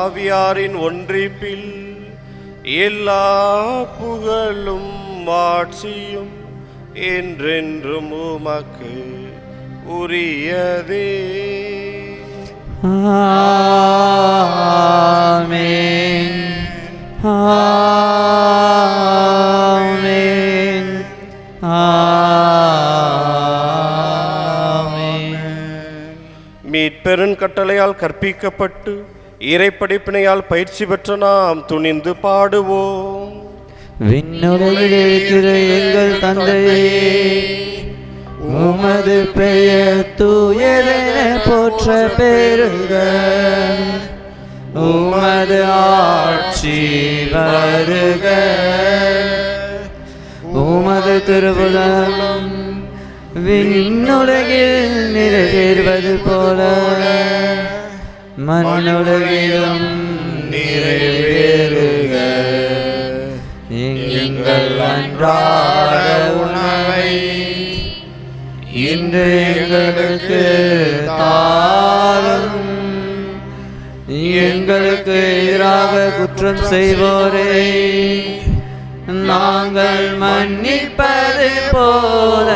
ஆவியாரின் ஒன்றிப்பில் எல்லா புகழும் ஆட்சியும் என்றென்றும் உமக்கு உரியதே. ஆமென். ஆமென். ஆமென். மீட்பெருன் கட்டளையால் கற்பிக்கப்பட்டு இறைப்படிப்பினையால் பயிற்சி பெற்ற நாம் துணிந்து பாடுவோம். விண்ணுலகில் இருக்கிற எங்கள் தந்தையே, உமது பெயர் தூயதென போற்ற பெறுக. உமது ஆட்சி வருக. உமது திருவுளம் விண்ணுலகில் நிறைவேறுவது போல மண்ணுலகிலும் நிறைவேறுக. எங்கள் அன்றாட உணவை இன்று எங்களுக்கு தாரும். எங்களுக்கு எதிராக குற்றம் செய்வோரை நாங்கள் மன்னிப்பது போல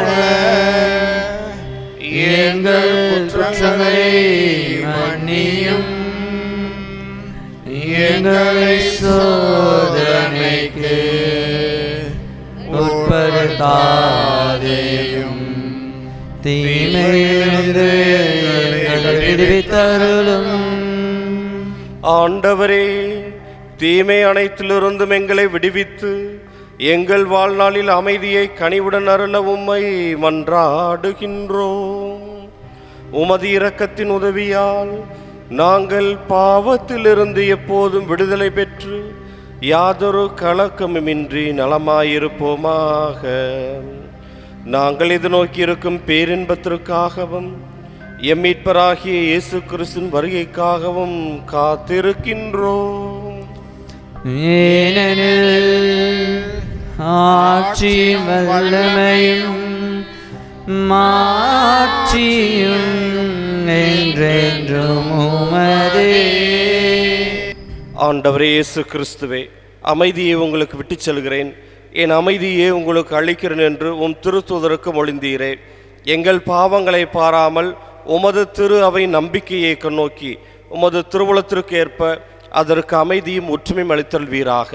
எங்கள் குற்றங்களை மன்னியும். எங்களை சோதனைக்கு உட்படுத்தாதேயும், தீமையிலிருந்து எங்களை விடுவித்தருளும். ஆண்டவரே, தீமை அனைத்திலிருந்தும் எங்களை விடுவித்து எங்கள் வாழ்நாளில் அமைதியை கனிவுடன் அருள உம்மை மன்றாடுகின்றோம். உமது இரக்கத்தின் உதவியால் நாங்கள் பாவத்திலிருந்து எப்போதும் விடுதலை பெற்று யாதொரு கலக்கமுமின்றி நலமாயிருப்போமாக. நாங்கள் இது நோக்கியிருக்கும் பேரின்பத்திற்காகவும் எம் மீட்பராகிய இயேசு கிறிஸ்துவின் வருகைக்காகவும் காத்திருக்கின்றோம். ஏனெனில் ஆட்சியும் வல்லமையும் மாட்சியும் என்றென்றும் உமதே. ஆண்டவரே இயேசு கிறிஸ்துவே, அமைதியை உங்களுக்கு விட்டுச் செல்கிறேன், என் அமைதியே உங்களுக்கு அளிக்கிறேன் என்று உம் திருத்தூதருக்கு மொழிந்தீரே. எங்கள் பாவங்களை பாராமல் உமது திரு அவை நம்பிக்கையை கண்ணோக்கி உமது திருவுளத்திற்கு ஏற்ப அதற்கு அமைதியும் ஒற்றுமையும் அளித்தல்வீராக.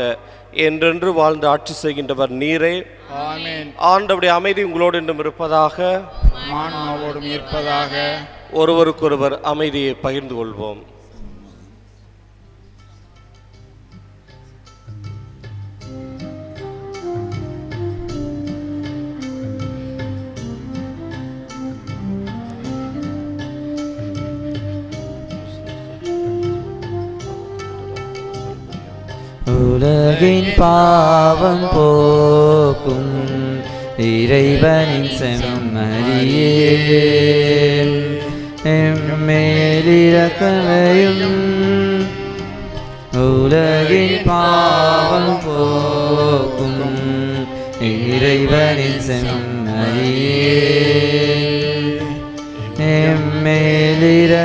என்றென்று வாழ்ந்து ஆட்சி செய்கின்றவர் நீரே. ஆமென். ஆண்டவருடைய அமைதி உங்களோடு என்றும் இருப்பதாக, மானவோடும் இருப்பதாக. ஒருவருக்கொருவர் அமைதியை பகிர்ந்து கொள்வோம். உலகின் பாவம் போக்கும் இறைவனின் செம்மறியே, எம்மேலிரக்கமையும். உலகின் பாவம் போக்கும் இறைவனின் செம்மறியே, எம்மேலிரக்கமையும்.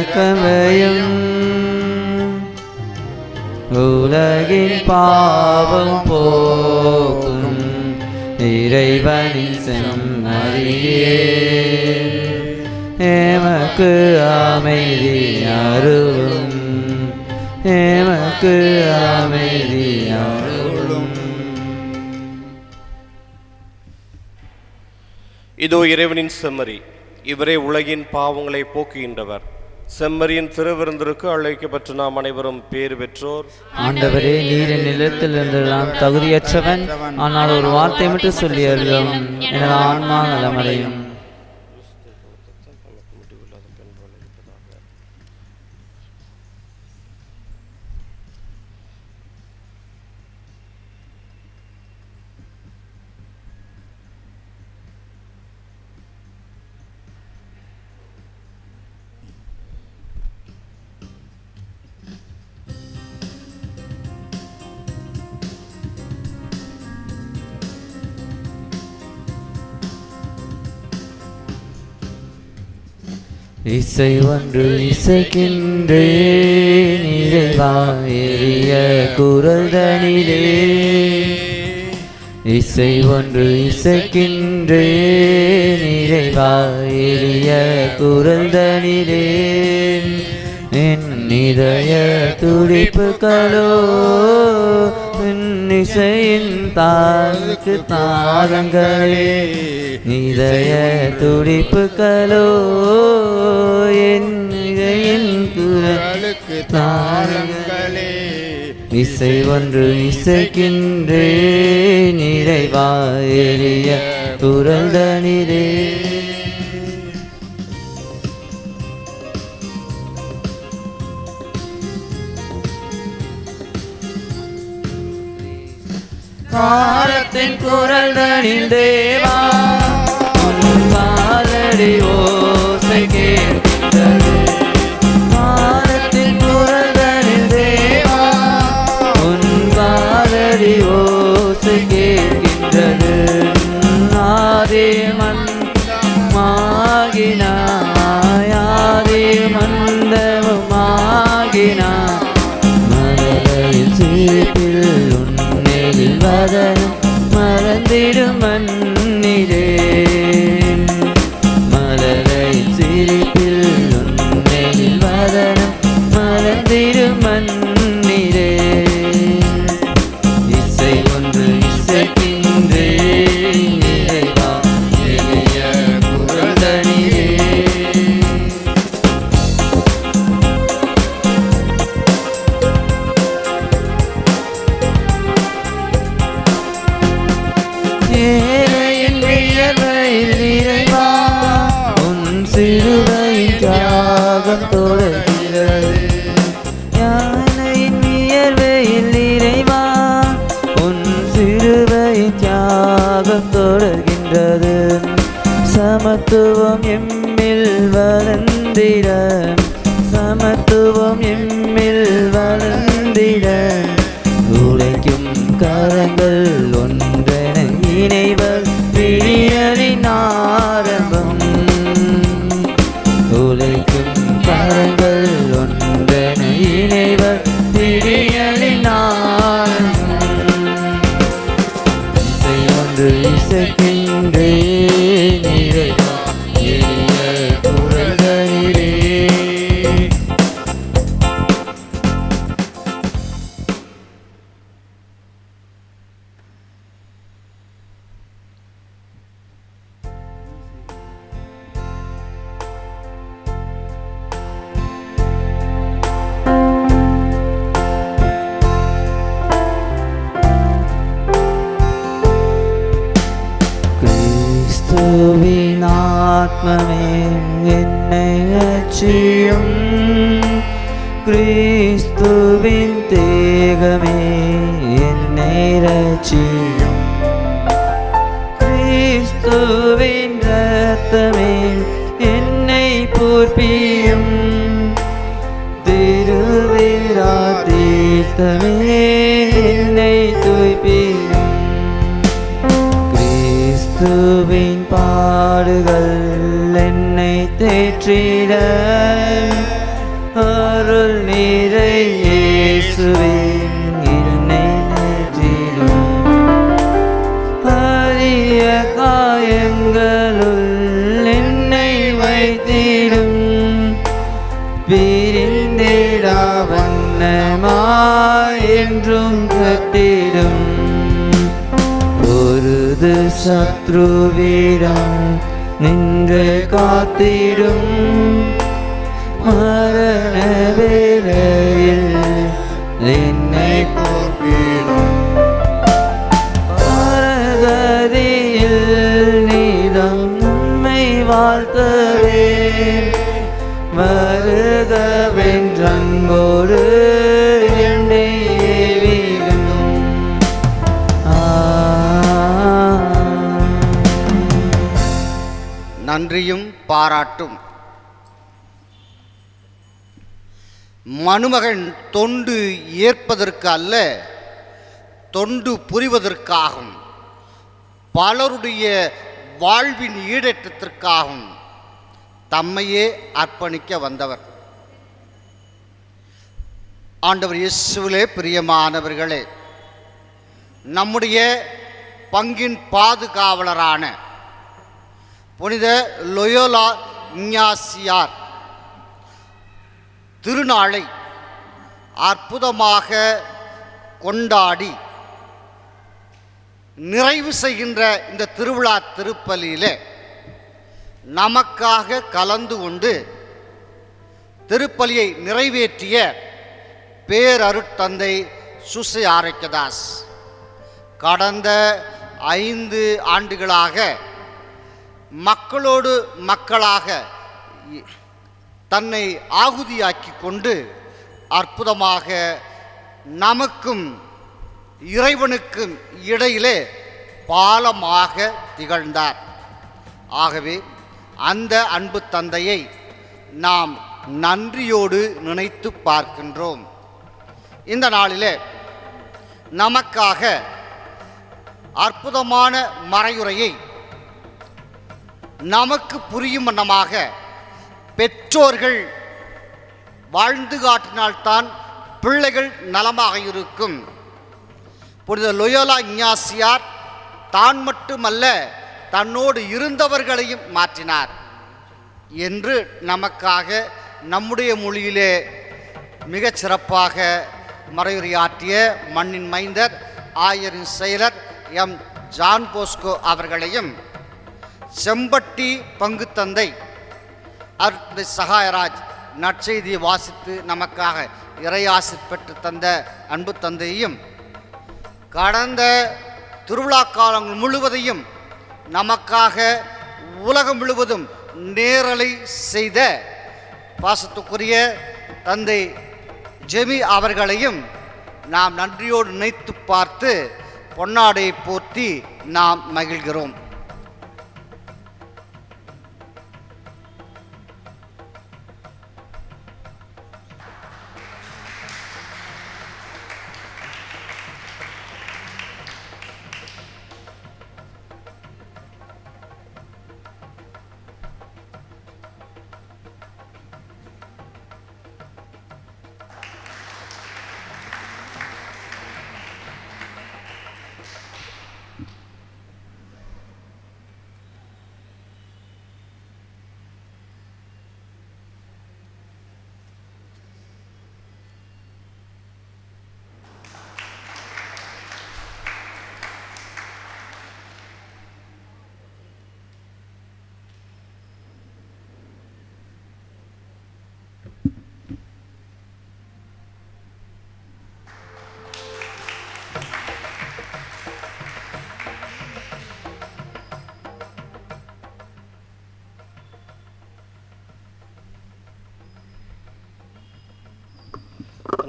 உலகின் பாவம் போக்கும் இறைவனின் செம்மறியே, எமக்கு அமைதி அருளும், எமக்கு அமைதி அருளும். இதோ இறைவனின் செம்மறி, இவரே உலகின் பாவங்களை போக்குகின்றவர். செம்மறியின் திருவிருந்திற்கு அழைக்கப்பட்டு நாம் அனைவரும் பேறு பெற்றோர். ஆண்டவரே, நீர் என் நிலத்தில் இருந்து நான் தகுதியற்றவன், ஆனால் ஒரு வார்த்தை மட்டும் சொல்லி அருளும், எனது ஆன்மா நலமடையும். இசை ஒன்று இசைக்கின்றேன் இறைவா எளிய குரல்தனிலே, இசை ஒன்று இசைக்கின்றேன் இறைவா எளிய குரல்தனிலே. என் இதய துடிப்புகளோ இசையின் தாக்கு தாளங்களே, இதய துடிப்புகளோ என் இதயின் குரலுக்கு தாளங்களே. இசை ஒன்று இசைக்கின்றேன் இறைவா எளிய குரல்தனிலே. காலத்தின் குரல்தனில் தேவா உன் காலடி ஓசை கேட்கின்றது. காலத்தின் குரல்தனில் தேவா உன் காலடி ஓசை கேட்கின்றது. ஆதி மந்தமாகினாய், ஆதி மந்தமாகினாய், மலரில் சிரிப்பில் உன்னில் வதனம் மறந்திடும் மண்ணிலே. மலரை சிரிப்பில் உன்னில் வதனம் மறந்திடும் மண்ணிலே. இசை ஒன்று இசைக்கின்றேன் இறைவா எளிய குரல்தனிலே. ஏழையின் வியர்வையில் இறைவா உன் சிலுவையின் தியாகம் தொடர்கிறது. யானையின் வியர்வையில் இறைவா உன் சிலுவையின் தியாகம் தொடர்கின்றது. சமத்துவம் எம்மில் வளர்ந்து உயர்ந்திட சமத்துவம் எம்மில் வளர்ந்திட உழைக்கும் கரங்கள் ஒன்றென இணைவர் விழியலின் ஆரம்பம். உழைக்கும் கரங்கள் ஒன்றென இணைவர் விழியலின் ஆரம்பம். இசை ஒன்று இசைக்கின்றேன் இறைவா எளிய குரல்களிலே. கிறிஸ்துவின் ஆத்மமே என்னை அச்சியும், கிறிஸ்துவின் தேகமே என்னை ரட்சியும், கிறிஸ்துவின் இரத்தமே என்னை போர்ப்பியும், திருவிழா தீர்த்தமே என்னை தூய்ப்பியும். கிறிஸ்துவின் பாடுகள் என்னை தேற்றிட அருள் நீரை இயேசுவே என்னை நேற்றிடும். அரிய காயங்களுள் என்னை வைத்திடும், பிரிந்திடா வண்ணமாய் என்றும் கட்டிடும். பொருது சத்ருவிடம் நின்று காத்திடும், மரண வேளையில் என்னை போற்றிடும். பரகதியில் நீதம் உம்மை வாழ்த்தவே வருகவென்றன்போடு என்னை ஏவிடும். நன்றியும் பாராட்டும். மணுமகன் தொண்டு ஏற்பதற்கு அல்ல, தொண்டு புரிவதற்காகும், பலருடைய வாழ்வின் ஈடேற்றத்திற்காகும் தம்மையே அர்ப்பணிக்க வந்தவர். ஆண்டவர் இயேசுவிலே பிரியமானவர்களே, நம்முடைய பங்கின் பாதுகாவலரான புனித லொயோலா இஞ்ஞாசியார் திருநாளை அற்புதமாக கொண்டாடி நிறைவு செய்கின்ற இந்த திருவிழா திருப்பலியிலே நமக்காக கலந்து கொண்டு திருப்பலியை நிறைவேற்றிய பேரருட்தந்தை சுசை ஆரோக்கியதாஸ் கடந்த 5 ஆண்டுகளாக மக்களோடு மக்களாக தன்னை ஆகுதியாக்கி கொண்டு அற்புதமாக நமக்கும் இறைவனுக்கும் இடையிலே பாலமாக திகழ்ந்தார். ஆகவே அந்த அன்பு தந்தையை நாம் நன்றியோடு நினைத்து பார்க்கின்றோம். இந்த நாளிலே நமக்காக அற்புதமான மறையுரையை நமக்கு புரியும் வண்ணமாக பெற்றோர்கள் வாழ்ந்து காட்டினால்தான் பிள்ளைகள் நலமாக இருக்கும். புனித லொயோலா இஞ்ஞாசியார் தான் மட்டுமல்ல தன்னோடு இருந்தவர்களையும் மாற்றினார் என்று நமக்காக நம்முடைய மொழியிலே மிகச் சிறப்பாக மறையுரையாற்றிய மண்ணின் மைந்தர் ஆயரின் செயலர் எம் ஜான் போஸ்கோ அவர்களையும் செம்பட்டி பங்கு தந்தை அருட்தந்தை சகாயராஜ் நற்செய்தியை வாசித்து நமக்காக இறையாசி பெற்று தந்த அன்பு தந்தையையும் கடந்த திருவிழா காலங்கள் முழுவதையும் நமக்காக உலகம் முழுவதும் நேரலை செய்த பாசத்துக்குரிய தந்தை ஜெமி அவர்களையும் நாம் நன்றியோடு நினைத்து பார்த்து பொன்னாடையை போற்றி நாம் மகிழ்கிறோம்.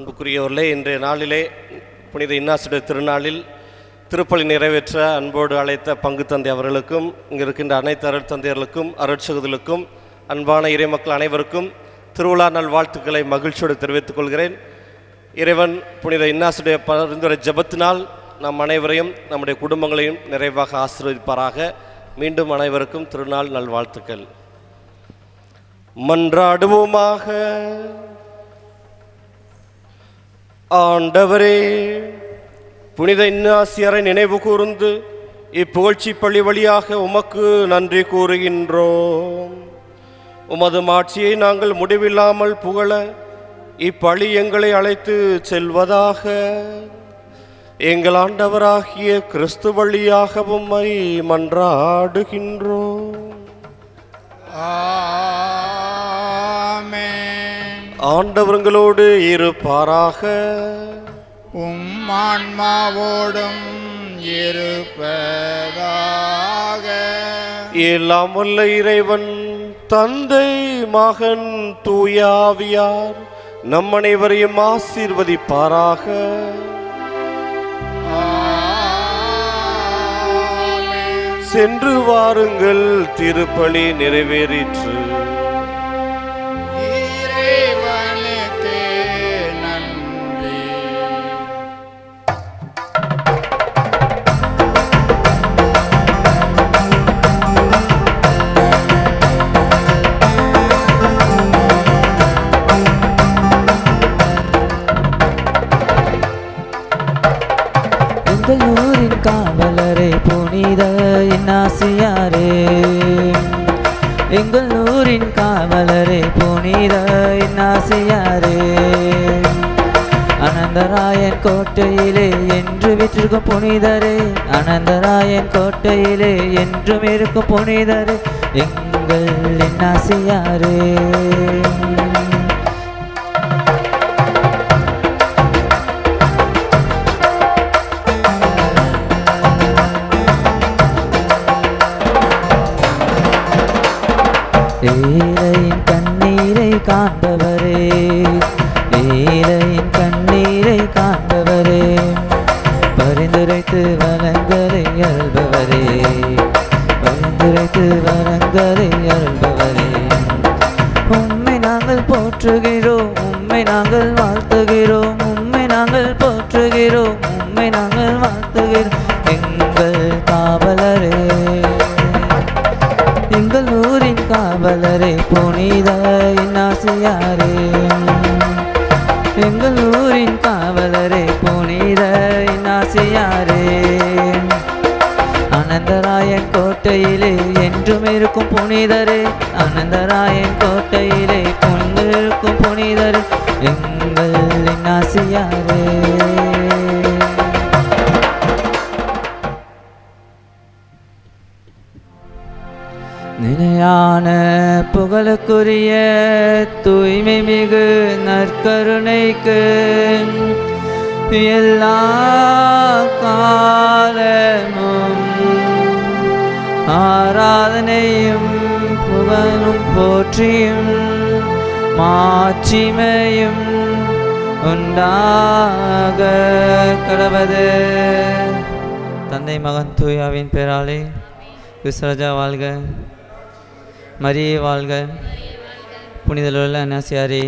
அன்புக்குரியவர்களே, இன்றைய நாளிலே புனித இன்னாசுடைய திருநாளில் திருப்பலி நிறைவேற்ற அன்போடு அழைத்த பங்கு தந்தை அவர்களுக்கும், இங்கே இருக்கின்ற அனைத்து அருட்தந்தையர்களுக்கும், அருட்சகுதிகளுக்கும், அன்பான இறைமக்கள் அனைவருக்கும் திருவிழா நாள் வாழ்த்துக்களை மகிழ்ச்சியோடு தெரிவித்துக் கொள்கிறேன். இறைவன் புனித இன்னாசுடைய பரிந்துரை ஜெபத்தினால் நம் அனைவரையும் நம்முடைய குடும்பங்களையும் நிறைவாக ஆசீர்வதிப்பாராக. மீண்டும் அனைவருக்கும் திருநாள் நல்வாழ்த்துக்கள். மன்றாடுவோமாக. ஆண்டவரே, புனித இன்னாசியரை நினைவு கூர்ந்து இப்புகழ்ச்சி பள்ளி வழியாக உமக்கு நன்றி கூறுகின்றோம். உமது மாட்சியை நாங்கள் முடிவில்லாமல் புகழ இப்பழி எங்களை அழைத்து செல்வதாக. எங்கள் ஆண்டவராகிய கிறிஸ்து வழியாக உம்மை மன்றாடுகின்றோம். ஆண்டவர்களோடு இருப்பாராக. ஆன்மாவோடும் இருப்பதாக. எல்லாம் வல்ல இறைவன் தந்தை, மகன், தூயாவியார் நம் அனைவரையும் ஆசீர்வதிப்பாராக. சென்று வாருங்கள், திருப்பலி நிறைவேறிற்று. இறைவனுக்கு நன்றி. எங்கள் ஊரின் காவலரே புனித இன்னாசியாரே, எங்கள் ஊரின் காவலரே புனித இன்னாசியாரே, அனந்தராயன் கோட்டையிலே என்று விற்றிருக்கும் புனிதரே, அனந்தராயன் கோட்டையிலே என்றும் இருக்கும் புனிதரே, எங்கள் இன்னாசியாரே. ஏழையின் கண்ணீரை காண்பவரே, ஏழையின் கண்ணீரை காண்பவரே, பரிந்துரைத்து வளங்களை அருள்பவரே, பரிந்துரைத்து வளங்களை அருள்பவரே, உம்மை நாங்கள் போற்றுகிறோம், உம்மை நாங்கள் வாழ்த்துகிறோம், உம்மை நாங்கள் போற்றுகிறோம், உம்மை நாங்கள் வாழ்த்துகிறோம், எங்கள் காவலரே, எங்கள் ஊரின் காவலரே புனித இன்னாசியாரே, எங்கள் ஊரின் காவலரே புனித இன்னாசியாரே, அனந்தராயன் கோட்டையிலே என்றும் இருக்கும் புனிதரே, அனந்தராயன் கோட்டையிலே இருக்கும் புனிதரே, எங்கள் இன்னாசியாரே. நிலையான புகழுக்குரிய தூய்மை மிகு நற்கருணைக்கு எல்லா காலமும் ஆராதனையும் புகழும் போற்றியும் மாட்சிமையும் உண்டாக கடவது. தந்தை, மகன், தூயாவின் பெயராலே. கிறிஸ்து வாழ்க, மரியே வாழ்க, புனிதலுள்ள இன்னாசியாரே